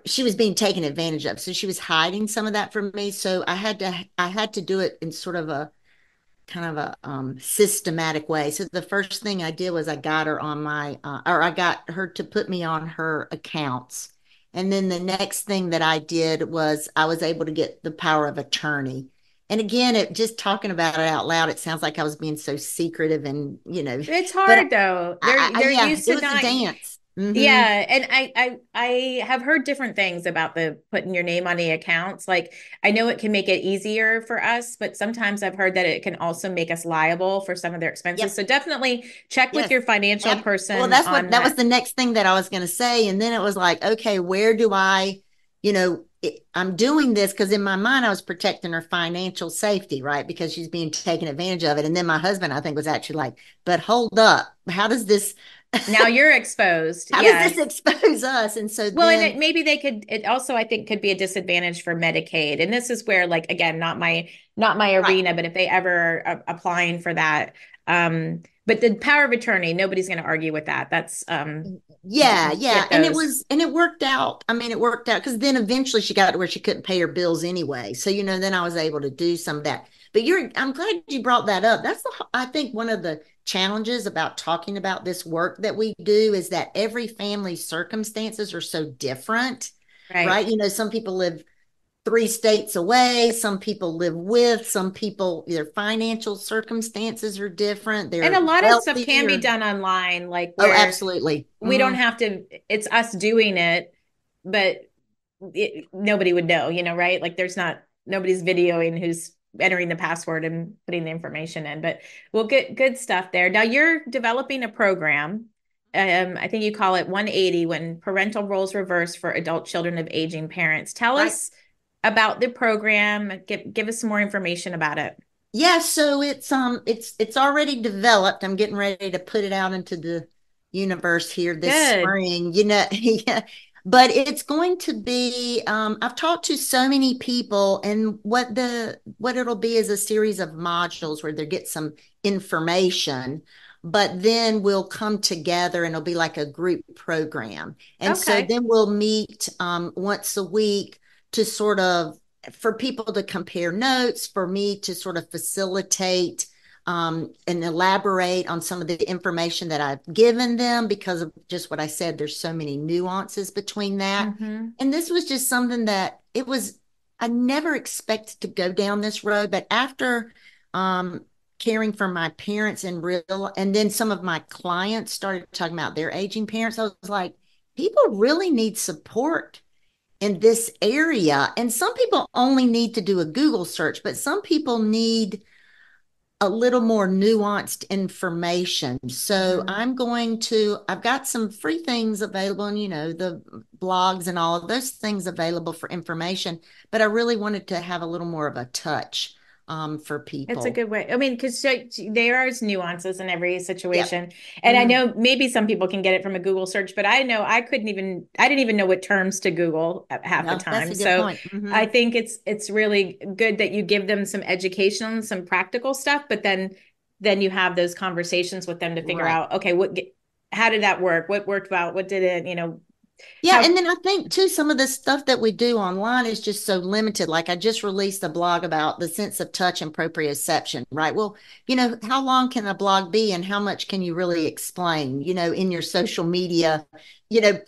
[SPEAKER 2] she was being taken advantage of. So she was hiding some of that from me. So I had to do it in sort of a kind of a systematic way. So the first thing I did was I got her on or I got her to put me on her accounts. And then the next thing that I did was I was able to get the power of attorney. And again, it just talking about it out loud, it sounds like I was being so secretive and,
[SPEAKER 4] It's
[SPEAKER 2] but
[SPEAKER 4] hard though. They're
[SPEAKER 2] yeah,
[SPEAKER 4] used
[SPEAKER 2] it
[SPEAKER 4] to
[SPEAKER 2] was a
[SPEAKER 4] not.
[SPEAKER 2] dance. Mm-hmm.
[SPEAKER 4] Yeah, and I have heard different things about the putting your name on the accounts. Like I know it can make it easier for us, but sometimes I've heard that it can also make us liable for some of their expenses.
[SPEAKER 2] Yep.
[SPEAKER 4] So definitely check with
[SPEAKER 2] Yes.
[SPEAKER 4] your financial
[SPEAKER 2] Well,
[SPEAKER 4] person
[SPEAKER 2] that's what
[SPEAKER 4] on
[SPEAKER 2] that was
[SPEAKER 4] that.
[SPEAKER 2] the next thing that I was going to say. And then it was like, okay, where do I'm doing this because in my mind, I was protecting her financial safety, right? Because she's being taken advantage of it. And then my husband, I think, was actually like, but hold up,
[SPEAKER 4] Now you're exposed.
[SPEAKER 2] how does
[SPEAKER 4] Yeah.
[SPEAKER 2] this expose us? And so
[SPEAKER 4] Well, and
[SPEAKER 2] then,
[SPEAKER 4] maybe it also, I think, could be a disadvantage for Medicaid. And this is where, like, again, not my
[SPEAKER 2] right.
[SPEAKER 4] arena, but if they ever are applying for that, but the power of attorney, nobody's going to argue with that. That's
[SPEAKER 2] Yeah, yeah.
[SPEAKER 4] get those.
[SPEAKER 2] And it worked out. I mean, it worked out because then eventually she got to where she couldn't pay her bills anyway. So, then I was able to do some of that. But I'm glad you brought that up. I think one of the challenges about talking about this work that we do is that every family's circumstances are so different,
[SPEAKER 4] Right.
[SPEAKER 2] right? Some people live 3 states away. Some people live some people, their financial circumstances are different.
[SPEAKER 4] And a
[SPEAKER 2] They're
[SPEAKER 4] lot of stuff can be
[SPEAKER 2] wealthier.
[SPEAKER 4] done online, like
[SPEAKER 2] Oh,
[SPEAKER 4] where
[SPEAKER 2] absolutely.
[SPEAKER 4] we don't have to, it's us doing it, but nobody would know, right? Like nobody's videoing who's entering the password and putting the information in, but we'll get good stuff there. Now you're developing a program. I think you call it 180 when parental roles reverse for adult children of aging parents. Tell
[SPEAKER 2] Right.
[SPEAKER 4] us about the program. Give us some more information about it.
[SPEAKER 2] Yeah, so it's already developed. I'm getting ready to put it out into the universe here this
[SPEAKER 4] Good.
[SPEAKER 2] spring. Yeah. But it's going to be I've talked to so many people and what it'll be is a series of modules where they get some information, but then we'll come together and it'll be like a group program. And so
[SPEAKER 4] Okay.
[SPEAKER 2] then we'll meet once a week to sort of for people to compare notes, for me to sort of facilitate and elaborate on some of the information that I've given them because of just what I said. There's so many nuances between that.
[SPEAKER 4] Mm-hmm.
[SPEAKER 2] And this was just something that I never expected to go down this road. But after caring for my parents and then some of my clients started talking about their aging parents, I was like, people really need support in this area. And some people only need to do a Google search, but some people need a little more nuanced information. So I've got some free things available, and the blogs and all of those things available for information, but I really wanted to have a little more of a touch for
[SPEAKER 4] It's a
[SPEAKER 2] people.
[SPEAKER 4] good way. I mean, because there are nuances in every
[SPEAKER 2] Yep.
[SPEAKER 4] situation. And I know maybe some people can get it from a Google search, but I know I didn't even know what terms to Google half the
[SPEAKER 2] No, that's
[SPEAKER 4] time.
[SPEAKER 2] a good
[SPEAKER 4] So
[SPEAKER 2] point.
[SPEAKER 4] I think it's really good that you give them some education, some practical stuff, but then you have those conversations with them to figure
[SPEAKER 2] Right.
[SPEAKER 4] out, okay, how did that work? What worked well? What did it,
[SPEAKER 2] Yeah,
[SPEAKER 4] how,
[SPEAKER 2] and then I think too, some of the stuff that we do online is just so limited. Like I just released a blog about the sense of touch and proprioception, right? Well, how long can a blog be and how much can you really explain, in your social media,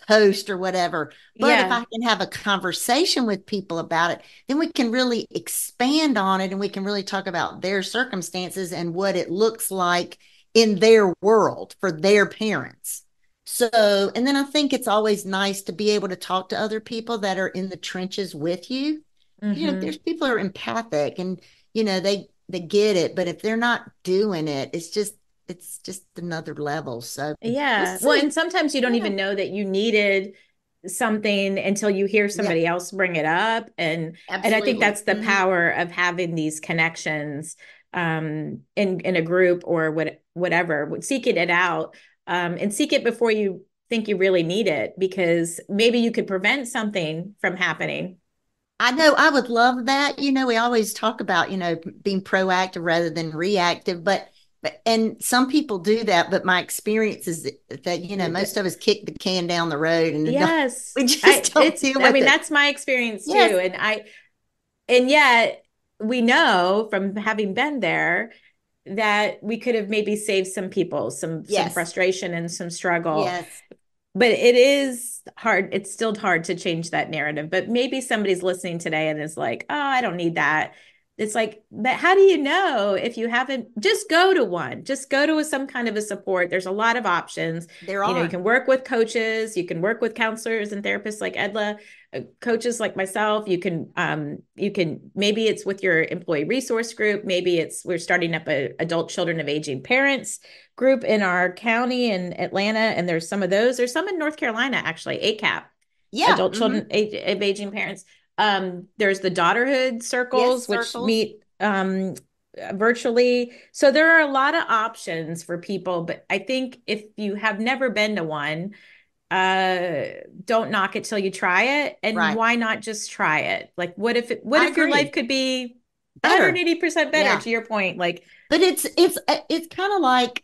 [SPEAKER 2] post or whatever. But if
[SPEAKER 4] yeah.
[SPEAKER 2] I can have a conversation with people about it, then we can really expand on it and we can really talk about their circumstances and what it looks like in their world for their parents. So, and then I think it's always nice to be able to talk to other people that are in the trenches with you. There's people who are empathic and, they get it, but if they're not doing it, it's just another level. So we'll
[SPEAKER 4] Yeah. Well, and
[SPEAKER 2] see.
[SPEAKER 4] sometimes you don't
[SPEAKER 2] Yeah,
[SPEAKER 4] even know that you needed something until you hear
[SPEAKER 2] yeah,
[SPEAKER 4] somebody else bring it up. And I think
[SPEAKER 2] absolutely.
[SPEAKER 4] that's the power of having these connections in a group or whatever, seeking it out and seek it before you think you really need it, because maybe you could prevent something from happening.
[SPEAKER 2] I know I would love that. We always talk about, being proactive rather than reactive, and some people do that, but my experience is that, most of us kick the can down the road and
[SPEAKER 4] Yes.
[SPEAKER 2] we just don't deal
[SPEAKER 4] I
[SPEAKER 2] with
[SPEAKER 4] mean,
[SPEAKER 2] it.
[SPEAKER 4] that's my experience
[SPEAKER 2] Yes,
[SPEAKER 4] too. And yet we know from having been there that we could have maybe saved some people some
[SPEAKER 2] yes,
[SPEAKER 4] frustration and some struggle.
[SPEAKER 2] yes.
[SPEAKER 4] But it is hard. It's still hard to change that narrative. But maybe somebody's listening today and is like, oh, I don't need that. It's like, but how do you know if you haven't? Just go to one. Just go to some kind of a support. There's a lot of options.
[SPEAKER 2] There
[SPEAKER 4] You
[SPEAKER 2] are.
[SPEAKER 4] can work with coaches, you can work with counselors and therapists like Edla, coaches like myself. You can maybe it's with your employee resource group. Maybe we're starting up a adult children of aging parents group in our county in Atlanta, and there's some of those. There's some in North Carolina, actually, ACAP,
[SPEAKER 2] Yeah.
[SPEAKER 4] adult children of aging parents. There's the daughterhood
[SPEAKER 2] Yes,
[SPEAKER 4] circles, which
[SPEAKER 2] circles.
[SPEAKER 4] meet virtually. So there are a lot of options for people, but I think if you have never been to one, uh don't knock it till you try it. And
[SPEAKER 2] Right.
[SPEAKER 4] why not just try it? Like what
[SPEAKER 2] I
[SPEAKER 4] if your life
[SPEAKER 2] agree.
[SPEAKER 4] could be
[SPEAKER 2] Better.
[SPEAKER 4] 180% better,
[SPEAKER 2] Yeah.
[SPEAKER 4] to your point? Like,
[SPEAKER 2] But it's kind of like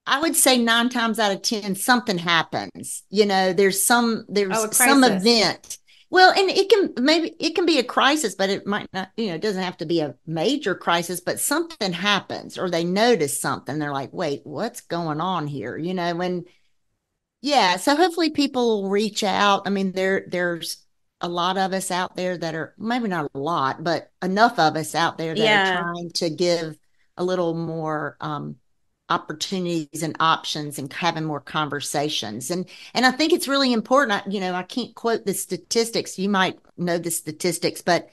[SPEAKER 2] I would say 9 times out of 10, something happens.
[SPEAKER 4] oh,
[SPEAKER 2] There's
[SPEAKER 4] a
[SPEAKER 2] some
[SPEAKER 4] crisis.
[SPEAKER 2] event. Well, and it can be a crisis, but it might not, it doesn't have to be a major crisis, but something happens or they notice something. They're like, wait, what's going on here? Yeah. So hopefully people will reach out. I mean, there's a lot of us out there that are maybe not a lot, but enough of us out there that are
[SPEAKER 4] Yeah.
[SPEAKER 2] trying to give a little more opportunities and options and having more conversations. And I think it's really important. I can't quote the statistics. You might know the statistics, but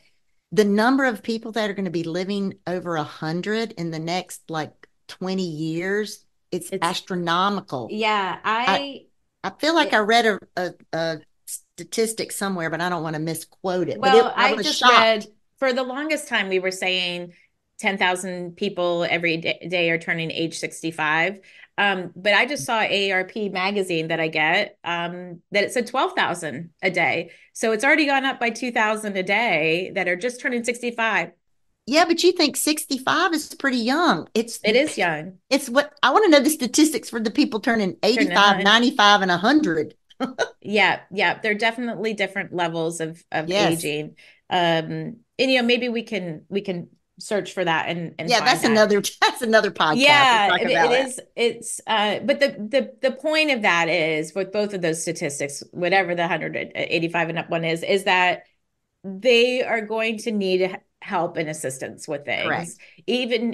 [SPEAKER 2] the number of people that are going to be living over 100 in the next like 20 years, it's
[SPEAKER 4] It's
[SPEAKER 2] astronomical.
[SPEAKER 4] yeah,
[SPEAKER 2] I I feel like I read a statistic somewhere, but I don't want to misquote it. But
[SPEAKER 4] well,
[SPEAKER 2] I
[SPEAKER 4] I
[SPEAKER 2] was
[SPEAKER 4] just
[SPEAKER 2] shocked.
[SPEAKER 4] read for the longest time we were saying 10,000 people every day are turning age 65. But I just saw AARP magazine that I get that it said 12,000 a day. So it's already gone up by 2,000 a day that are just turning 65.
[SPEAKER 2] Yeah, but you think 65 is pretty young. It's
[SPEAKER 4] It is young.
[SPEAKER 2] it's what I want to know the statistics for the people turning
[SPEAKER 4] Turning
[SPEAKER 2] 85,
[SPEAKER 4] 100.
[SPEAKER 2] 95, and 100.
[SPEAKER 4] Yeah, yeah, they're definitely different levels of
[SPEAKER 2] Yes.
[SPEAKER 4] aging. And maybe we can search for that and
[SPEAKER 2] Yeah,
[SPEAKER 4] find
[SPEAKER 2] that's
[SPEAKER 4] that.
[SPEAKER 2] another that's another podcast. We'll
[SPEAKER 4] Yeah,
[SPEAKER 2] talk
[SPEAKER 4] it
[SPEAKER 2] about that.
[SPEAKER 4] is. It's but the point of that is, with both of those statistics, whatever the 185 and up one is that they are going to need help and assistance with things.
[SPEAKER 2] Correct.
[SPEAKER 4] Even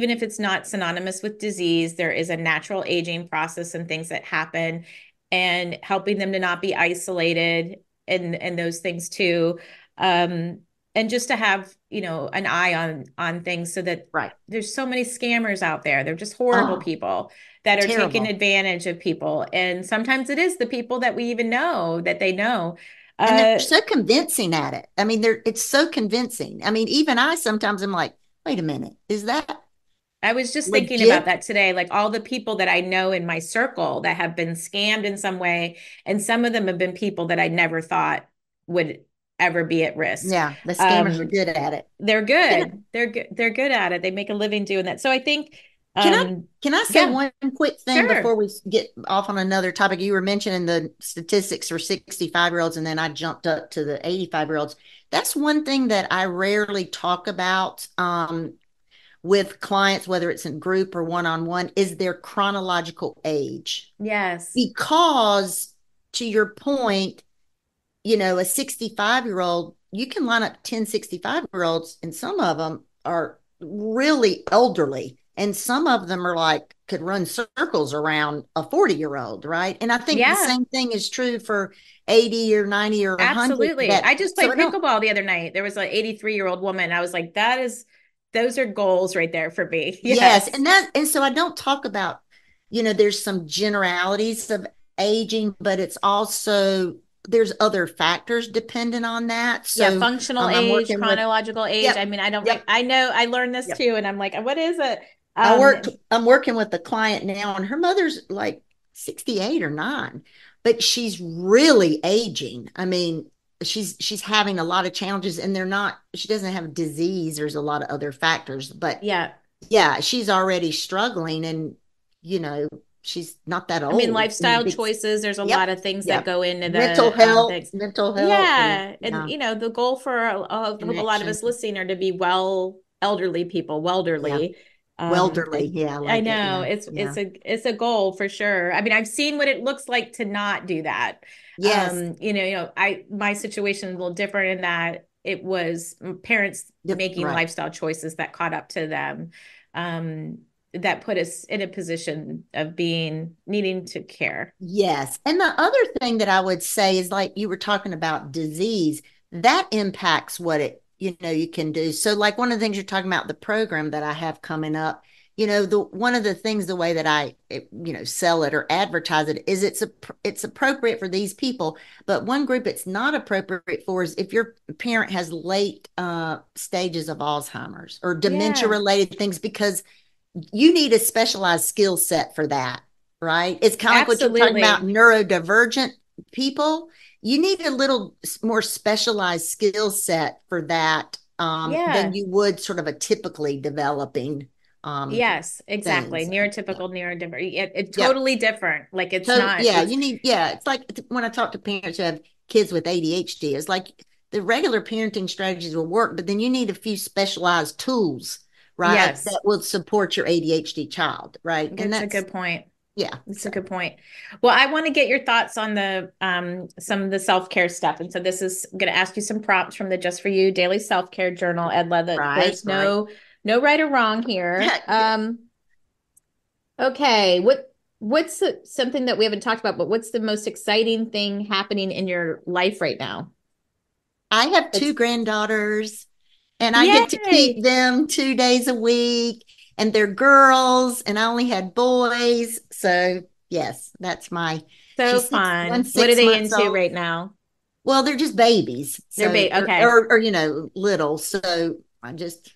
[SPEAKER 4] if it's not synonymous with disease, there is a natural aging process and things that happen, and helping them to not be isolated and those things too. Um, and just to have, an eye on things, so that
[SPEAKER 2] Right.
[SPEAKER 4] there's so many scammers out there. They're just horrible
[SPEAKER 2] Oh,
[SPEAKER 4] people that are taking
[SPEAKER 2] terrible.
[SPEAKER 4] advantage of people. And sometimes it is the people that we even know that they know.
[SPEAKER 2] And they're
[SPEAKER 4] Uh,
[SPEAKER 2] so convincing at it. I mean, it's so convincing. I mean, even I sometimes am like, wait a minute, is that
[SPEAKER 4] I was just thinking about
[SPEAKER 2] legit?
[SPEAKER 4] that today, like all the people that I know in my circle that have been scammed in some way. And some of them have been people that I never thought would ever be at risk.
[SPEAKER 2] Yeah, the scammers are good at it.
[SPEAKER 4] They're
[SPEAKER 2] Can
[SPEAKER 4] good. They're good. They're good at it. They make a living doing that. So I think,
[SPEAKER 2] Can I
[SPEAKER 4] um,
[SPEAKER 2] can I say
[SPEAKER 4] yeah,
[SPEAKER 2] one quick thing before
[SPEAKER 4] sure.
[SPEAKER 2] we get off on another topic? You were mentioning the statistics for 65-year-olds, and then I jumped up to the 85-year-olds. That's one thing that I rarely talk about with clients, whether it's in group or one-on-one, is their chronological age.
[SPEAKER 4] Yes.
[SPEAKER 2] Because to your point, a 65-year-old, you can line up 10 65-year-olds, and some of them are really elderly. And some of them are like, could run circles around a 40-year-old, right? And I think the
[SPEAKER 4] Yeah,
[SPEAKER 2] same thing is true for 80 or 90 or 100.
[SPEAKER 4] absolutely.
[SPEAKER 2] That
[SPEAKER 4] I just
[SPEAKER 2] so
[SPEAKER 4] played
[SPEAKER 2] I don't
[SPEAKER 4] pickleball the other night. There was an 83-year-old woman. I was like, those are goals right there for me.
[SPEAKER 2] Yes,
[SPEAKER 4] Yes.
[SPEAKER 2] and so I don't talk about, there's some generalities of aging, but it's also there's other factors dependent on that.
[SPEAKER 4] Yeah,
[SPEAKER 2] So
[SPEAKER 4] functional
[SPEAKER 2] I'm
[SPEAKER 4] age,
[SPEAKER 2] working with,
[SPEAKER 4] chronological age. I
[SPEAKER 2] yep,
[SPEAKER 4] mean, I don't,
[SPEAKER 2] yep,
[SPEAKER 4] I know I learned this
[SPEAKER 2] yep.
[SPEAKER 4] too, and I'm like, what is it? Um,
[SPEAKER 2] I'm working with a client now, and her mother's like 68 or 9, but she's really aging. I mean, she's having a lot of challenges, and she doesn't have disease. There's a lot of other factors, but
[SPEAKER 4] yeah.
[SPEAKER 2] yeah, she's already struggling, and you know, she's not that
[SPEAKER 4] I mean,
[SPEAKER 2] old. I mean,
[SPEAKER 4] lifestyle choices, there's a lot
[SPEAKER 2] yep,
[SPEAKER 4] of things that
[SPEAKER 2] yep.
[SPEAKER 4] go into
[SPEAKER 2] Mental
[SPEAKER 4] the
[SPEAKER 2] health,
[SPEAKER 4] things.
[SPEAKER 2] mental health, and
[SPEAKER 4] Yeah. And,
[SPEAKER 2] yeah,
[SPEAKER 4] the goal for, I hope a lot of
[SPEAKER 2] connection.
[SPEAKER 4] us listening are to be elderly people,
[SPEAKER 2] Yeah,
[SPEAKER 4] welderly.
[SPEAKER 2] welderly.
[SPEAKER 4] And
[SPEAKER 2] Yeah, I
[SPEAKER 4] I
[SPEAKER 2] like it.
[SPEAKER 4] know
[SPEAKER 2] Yeah, yeah.
[SPEAKER 4] it's a goal for sure. I mean, I've seen what it looks like to not do that.
[SPEAKER 2] Yes.
[SPEAKER 4] My situation is a little different in that it was parents making
[SPEAKER 2] Right.
[SPEAKER 4] lifestyle choices that caught up to them. Um, that put us in a position of needing to care.
[SPEAKER 2] Yes. And the other thing that I would say is, like you were talking about disease, that impacts what you can do. So like one of the things you're talking about, the program that I have coming up, the one of the things, the way that sell it or advertise it is it's appropriate for these people, but one group it's not appropriate for is if your parent has late stages of Alzheimer's or dementia
[SPEAKER 4] Yeah,
[SPEAKER 2] related things, because you need a specialized skill set for that, right? It's kind of like what you're talking about,
[SPEAKER 4] absolutely.
[SPEAKER 2] neurodivergent people. You need a little more specialized skill set for that than
[SPEAKER 4] Yeah.
[SPEAKER 2] you would sort of a typically developing um,
[SPEAKER 4] Yes, exactly.
[SPEAKER 2] things. Yeah.
[SPEAKER 4] Neurotypical, neurodivergent. It's
[SPEAKER 2] Yep.
[SPEAKER 4] totally different. Like it's
[SPEAKER 2] So
[SPEAKER 4] not,
[SPEAKER 2] yeah,
[SPEAKER 4] it's
[SPEAKER 2] it's like when I talk to parents who have kids with ADHD, it's like the regular parenting strategies will work, but then you need a few specialized tools, right?
[SPEAKER 4] yes,
[SPEAKER 2] That will support your ADHD child, right? And
[SPEAKER 4] that's a
[SPEAKER 2] that's
[SPEAKER 4] good point.
[SPEAKER 2] yeah.
[SPEAKER 4] It's a
[SPEAKER 2] So
[SPEAKER 4] good point. Well, I want to get your thoughts on the some of the self-care stuff. And so this is I'm going to ask you some prompts from the Just for You Daily Self-Care Journal, Edla, that
[SPEAKER 2] right,
[SPEAKER 4] there's
[SPEAKER 2] right.
[SPEAKER 4] no right or wrong here. Okay, something that we haven't talked about, but what's the most exciting thing happening in your life right now?
[SPEAKER 2] I have
[SPEAKER 4] It's
[SPEAKER 2] two granddaughters, and I get to keep
[SPEAKER 4] yay,
[SPEAKER 2] them 2 days a week, and they're girls, and I only had boys. So yes, that's my
[SPEAKER 4] so
[SPEAKER 2] she's one
[SPEAKER 4] fun. What are
[SPEAKER 2] six
[SPEAKER 4] they
[SPEAKER 2] months
[SPEAKER 4] into
[SPEAKER 2] old.
[SPEAKER 4] right now?
[SPEAKER 2] Well, they're just babies.
[SPEAKER 4] They're
[SPEAKER 2] So
[SPEAKER 4] okay.
[SPEAKER 2] or little. So I just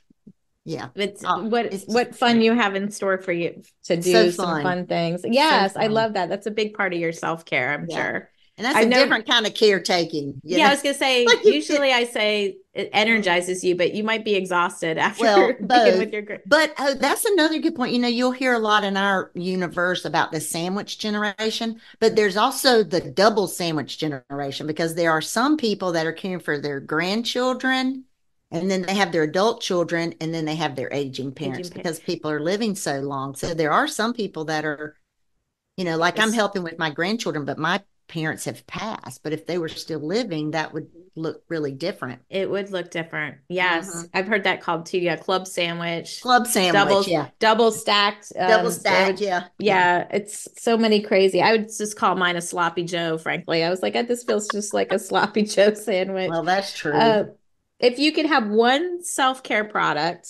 [SPEAKER 2] yeah.
[SPEAKER 4] It's
[SPEAKER 2] Oh, it's just
[SPEAKER 4] what fun you have in store for you to
[SPEAKER 2] so
[SPEAKER 4] do some
[SPEAKER 2] fun.
[SPEAKER 4] fun things.
[SPEAKER 2] So
[SPEAKER 4] Yes, I
[SPEAKER 2] fun.
[SPEAKER 4] love that. That's a big part of your self-care, I'm
[SPEAKER 2] Yeah.
[SPEAKER 4] sure.
[SPEAKER 2] And that's
[SPEAKER 4] I
[SPEAKER 2] a
[SPEAKER 4] know.
[SPEAKER 2] different kind of caretaking,
[SPEAKER 4] Yeah, I was gonna say,
[SPEAKER 2] like you get
[SPEAKER 4] usually I say it energizes you, but you might be exhausted
[SPEAKER 2] well,
[SPEAKER 4] after being
[SPEAKER 2] both.
[SPEAKER 4] with your
[SPEAKER 2] But that's another good point. You'll hear a lot in our universe about the sandwich generation, but there's also the double sandwich generation, because there are some people that are caring for their grandchildren, and then they have their adult children, and then they have their aging parents,
[SPEAKER 4] aging parents.
[SPEAKER 2] because people are living so long. So there are some people that are, like I'm helping with my grandchildren, but my parents have passed. But if they were still living, that would look really different.
[SPEAKER 4] It would look different. Yes.
[SPEAKER 2] Mhm.
[SPEAKER 4] I've heard that called too. Yeah. Club sandwich,
[SPEAKER 2] Club sandwich, yeah.
[SPEAKER 4] double stacked
[SPEAKER 2] Double stack,
[SPEAKER 4] sandwich.
[SPEAKER 2] yeah, yeah.
[SPEAKER 4] Yeah. It's so many crazy. I would just call mine a sloppy Joe, frankly. I was like, this feels just like a sloppy Joe sandwich.
[SPEAKER 2] Well, that's
[SPEAKER 4] Uh,
[SPEAKER 2] true.
[SPEAKER 4] If you could have one self-care product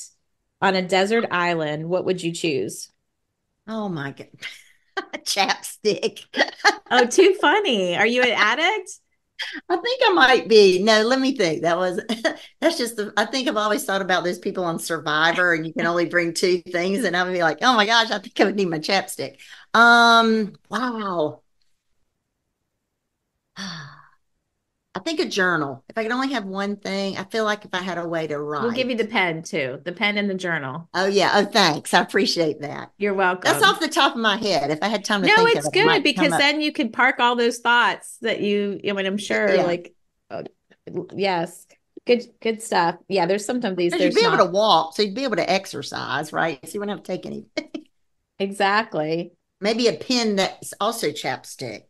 [SPEAKER 4] on a desert island, what would you choose?
[SPEAKER 2] Oh my God. Chapstick.
[SPEAKER 4] Oh, too funny. Are you an addict?
[SPEAKER 2] I think I might be. No, let me think. That's just I think I've always thought about those people on Survivor and you can only bring two things. And I would be like, oh my gosh, I think I would need my chapstick. Wow. I think a journal. If I could only have one thing, I feel like if I had a way to
[SPEAKER 4] We'll give you the
[SPEAKER 2] write.
[SPEAKER 4] pen too, the pen and the journal.
[SPEAKER 2] Oh yeah. Oh, thanks. I appreciate that.
[SPEAKER 4] You're
[SPEAKER 2] That's
[SPEAKER 4] welcome.
[SPEAKER 2] off the top of my head. If I had time to
[SPEAKER 4] No,
[SPEAKER 2] think of
[SPEAKER 4] it's
[SPEAKER 2] it, it
[SPEAKER 4] good
[SPEAKER 2] might come
[SPEAKER 4] because
[SPEAKER 2] up.
[SPEAKER 4] then you could park all those thoughts that I mean, I'm sure
[SPEAKER 2] Yeah.
[SPEAKER 4] like, uh, yes, good stuff. Yeah, there's sometimes these,
[SPEAKER 2] Because you'd
[SPEAKER 4] there's
[SPEAKER 2] be able to
[SPEAKER 4] not.
[SPEAKER 2] walk, so you'd be able to exercise, right? So you wouldn't have to take anything.
[SPEAKER 4] Exactly.
[SPEAKER 2] Maybe a pen that's also chapstick.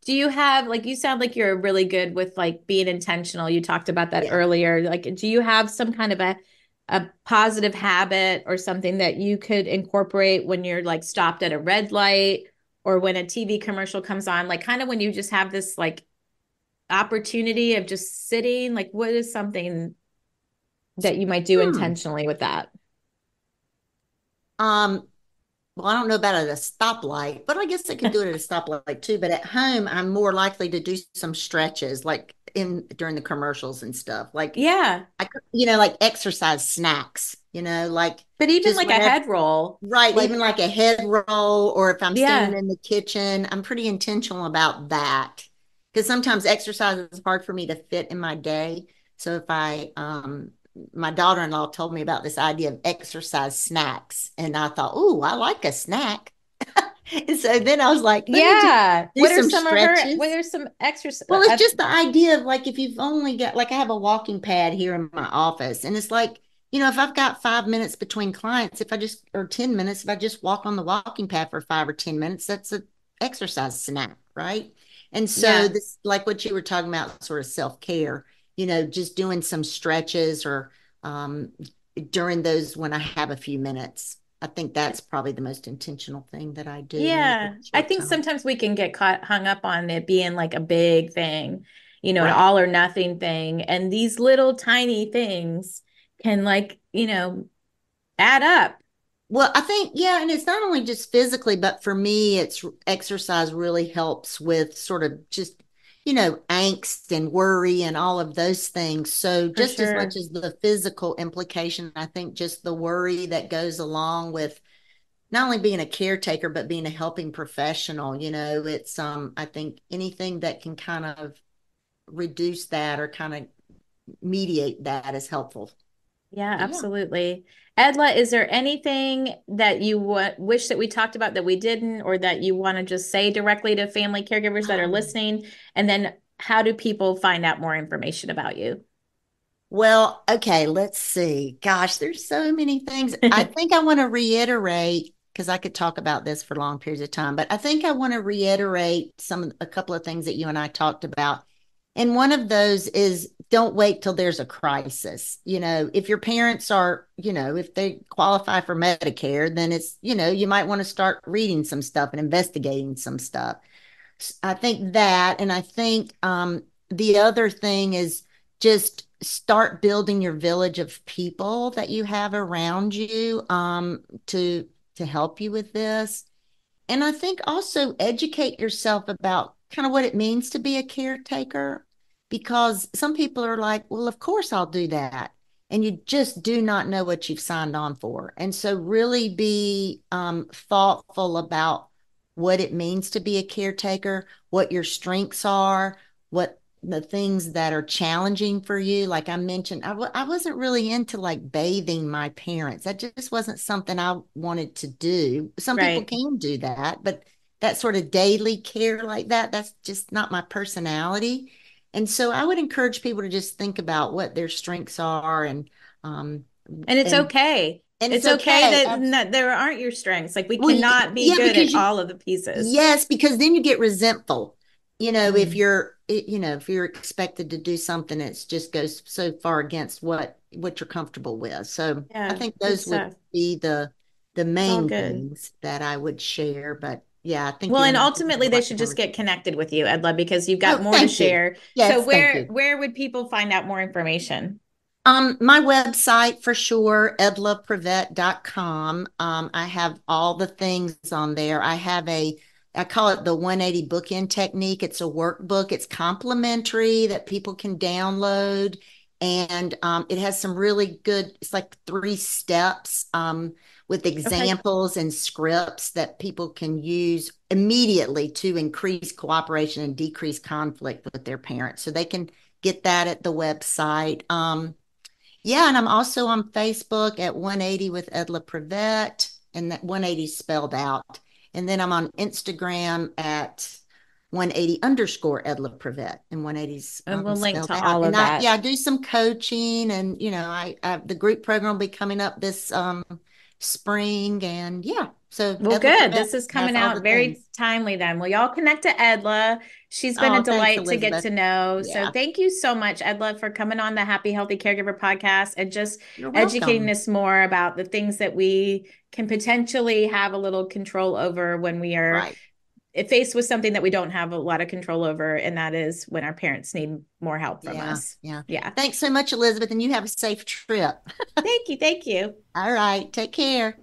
[SPEAKER 4] Do you have like you sound like you're really good with like being intentional. You talked about that
[SPEAKER 2] Yeah.
[SPEAKER 4] earlier. Like, do you have some kind of a positive habit or something that you could incorporate when you're like stopped at a red light or when a TV commercial comes on? Like kind of when you just have this like opportunity of just sitting, like what is something that you might do
[SPEAKER 2] Hmm.
[SPEAKER 4] intentionally with that?
[SPEAKER 2] Um, well, I don't know about at a stoplight, but I guess I could do it at a stoplight too. But at home, I'm more likely to do some stretches like in during the commercials and stuff. Like
[SPEAKER 4] Yeah.
[SPEAKER 2] like exercise snacks, like
[SPEAKER 4] But even
[SPEAKER 2] just
[SPEAKER 4] like a
[SPEAKER 2] whenever.
[SPEAKER 4] head roll,
[SPEAKER 2] Right, even
[SPEAKER 4] like
[SPEAKER 2] like a head roll, or if I'm standing
[SPEAKER 4] yeah,
[SPEAKER 2] in the kitchen, I'm pretty intentional about that. Because sometimes exercise is hard for me to fit in my day. So if my daughter-in-law told me about this idea of exercise snacks, and I thought, oh, I like a snack. And so then I was like, let me just
[SPEAKER 4] yeah.
[SPEAKER 2] do
[SPEAKER 4] What are
[SPEAKER 2] some
[SPEAKER 4] some of her, what
[SPEAKER 2] stretches.
[SPEAKER 4] are some exercise?
[SPEAKER 2] Well, it's just the idea of like if you've only got like I have a walking pad here in my office, and it's like, if I've got 5 minutes between clients, if I just or 10 minutes, if I just walk on the walking pad for 5 or 10 minutes, that's an exercise snack, right? And so
[SPEAKER 4] Yeah.
[SPEAKER 2] this like what you were talking about, sort of self-care, just doing some stretches or um during those when I have a few minutes. I think that's probably the most intentional thing that I do in a
[SPEAKER 4] Yeah. I
[SPEAKER 2] short
[SPEAKER 4] think
[SPEAKER 2] time.
[SPEAKER 4] sometimes we can get caught hung up on it being like a big thing, an
[SPEAKER 2] Right.
[SPEAKER 4] all or nothing thing. And these little tiny things can like, add up
[SPEAKER 2] Well, I think, yeah, and it's not only just physically, but for me, it's exercise really helps with sort of just, angst and worry and all of those things. So
[SPEAKER 4] for
[SPEAKER 2] just as much
[SPEAKER 4] sure.
[SPEAKER 2] as the physical implication, I think just the worry that goes along with not only being a caretaker, but being a helping professional, it's I think anything that can kind of reduce that or kind of mediate that is helpful.
[SPEAKER 4] Yeah,
[SPEAKER 2] But yeah.
[SPEAKER 4] absolutely. Edla, is there anything that you wish that we talked about that we didn't, or that you want to just say directly to family caregivers that are listening? And then how do people find out more information about you?
[SPEAKER 2] Well, okay, let's see. Gosh, there's so many things. I think I want to reiterate because I could talk about this for long periods of time, but I think I want to reiterate a couple of things that you and I talked about. And one of those is don't wait till there's a crisis. If your parents are, if they qualify for Medicare, then it's, you might want to start reading some stuff and investigating some stuff. I think that, and I think the other thing is just start building your village of people that you have around you to help you with this. And I think also educate yourself about kind of what it means to be a caretaker, because some people are like, well, of course I'll do that. And you just do not know what you've signed on for. And so really be thoughtful about what it means to be a caretaker, what your strengths are, what the things that are challenging for you. Like I mentioned, I wasn't really into like bathing my parents. That just wasn't something I wanted to do. Some people
[SPEAKER 4] Right.
[SPEAKER 2] can do that, but that sort of daily care like that, that's just not my personality. And so I would encourage people to just think about what their strengths are um
[SPEAKER 4] And it's
[SPEAKER 2] and
[SPEAKER 4] okay.
[SPEAKER 2] and it's
[SPEAKER 4] It's okay
[SPEAKER 2] okay.
[SPEAKER 4] that there aren't your strengths. Like we
[SPEAKER 2] Well,
[SPEAKER 4] cannot be
[SPEAKER 2] yeah,
[SPEAKER 4] good at
[SPEAKER 2] because
[SPEAKER 4] all of the pieces.
[SPEAKER 2] yes, because then you get resentful. If
[SPEAKER 4] Mm.
[SPEAKER 2] if you're expected to do something that just goes so far against what you're comfortable with. So I
[SPEAKER 4] Yeah,
[SPEAKER 2] think
[SPEAKER 4] good
[SPEAKER 2] those would
[SPEAKER 4] stuff.
[SPEAKER 2] be the
[SPEAKER 4] It's all
[SPEAKER 2] main
[SPEAKER 4] good.
[SPEAKER 2] things that I would share. But Yeah, I think
[SPEAKER 4] Well,
[SPEAKER 2] you
[SPEAKER 4] and
[SPEAKER 2] and I could have
[SPEAKER 4] ultimately
[SPEAKER 2] a
[SPEAKER 4] they
[SPEAKER 2] lot
[SPEAKER 4] should
[SPEAKER 2] of
[SPEAKER 4] just get
[SPEAKER 2] conversation.
[SPEAKER 4] connected with you, Edla, because you've got
[SPEAKER 2] Oh,
[SPEAKER 4] more to
[SPEAKER 2] thank you.
[SPEAKER 4] share. So
[SPEAKER 2] Yes, thank you.
[SPEAKER 4] where would people find out more information?
[SPEAKER 2] My website for sure, edlaprevette.com. I have all the things on there. I call it the 180 bookend technique. It's a workbook. It's complimentary that people can download. And it has some really good, it's like 3 steps with
[SPEAKER 4] Okay.
[SPEAKER 2] examples and scripts that people can use immediately to increase cooperation and decrease conflict with their parents. So they can get that at the website. Yeah, and I'm also on Facebook at 180 with Edla Prevette, and that 180 spelled out. And then I'm on Instagram at 180 underscore Edla Prevette, and 180's
[SPEAKER 4] And we'll link
[SPEAKER 2] spelled
[SPEAKER 4] to
[SPEAKER 2] out.
[SPEAKER 4] all of
[SPEAKER 2] And I,
[SPEAKER 4] that.
[SPEAKER 2] yeah, I do some coaching, and the group program will be coming up this spring, and yeah, so
[SPEAKER 4] Well,
[SPEAKER 2] Edla
[SPEAKER 4] good.
[SPEAKER 2] Prevette
[SPEAKER 4] This is
[SPEAKER 2] has
[SPEAKER 4] coming
[SPEAKER 2] all the
[SPEAKER 4] out very
[SPEAKER 2] things.
[SPEAKER 4] timely then. Well, y'all connect to Edla. She's been a
[SPEAKER 2] Oh, thanks,
[SPEAKER 4] delight to get
[SPEAKER 2] Elizabeth.
[SPEAKER 4] to know. So
[SPEAKER 2] Yeah,
[SPEAKER 4] thank you so much, Edla, for coming on the Happy Healthy Caregiver podcast and just
[SPEAKER 2] you're
[SPEAKER 4] educating
[SPEAKER 2] welcome.
[SPEAKER 4] us more about the things that we can potentially have a little control over when we are
[SPEAKER 2] Right.
[SPEAKER 4] faced with something that we don't have a lot of control over, and that is when our parents need more help from
[SPEAKER 2] Yeah,
[SPEAKER 4] us.
[SPEAKER 2] yeah.
[SPEAKER 4] Yeah.
[SPEAKER 2] Thanks so much, Elizabeth, and you have a safe trip.
[SPEAKER 4] Thank you. Thank you.
[SPEAKER 2] All right, take care.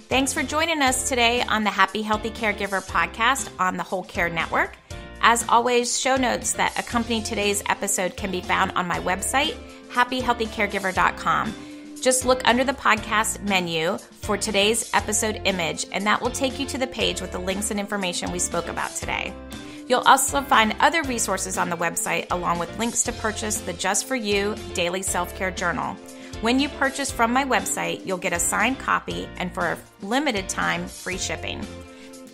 [SPEAKER 4] Thanks for joining us today on the Happy Healthy Caregiver podcast on the Whole Care Network. As always, show notes that accompany today's episode can be found on my website, happyhealthycaregiver.com. Just look under the podcast menu for today's episode image, and that will take you to the page with the links and information we spoke about today. You'll also find other resources on the website, along with links to purchase the Just For You Daily Self-Care Journal. When you purchase from my website, you'll get a signed copy and for a limited time, free shipping.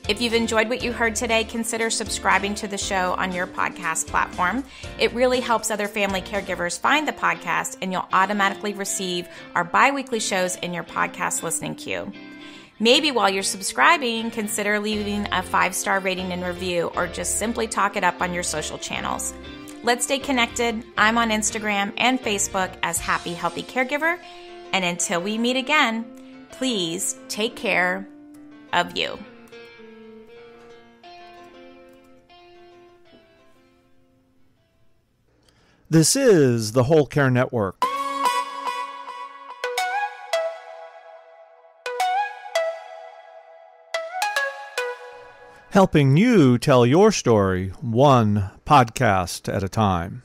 [SPEAKER 4] If you've enjoyed what you heard today, consider subscribing to the show on your podcast platform. It really helps other family caregivers find the podcast, and you'll automatically receive our bi-weekly shows in your podcast listening queue. Maybe while you're subscribing, consider leaving a 5-star rating and review, or just simply talk it up on your social channels. Let's stay connected. I'm on Instagram and Facebook as Happy Healthy Caregiver. And until we meet again, please take care of you.
[SPEAKER 1] This is the Whole Care Network. Helping you tell your story one podcast at a time.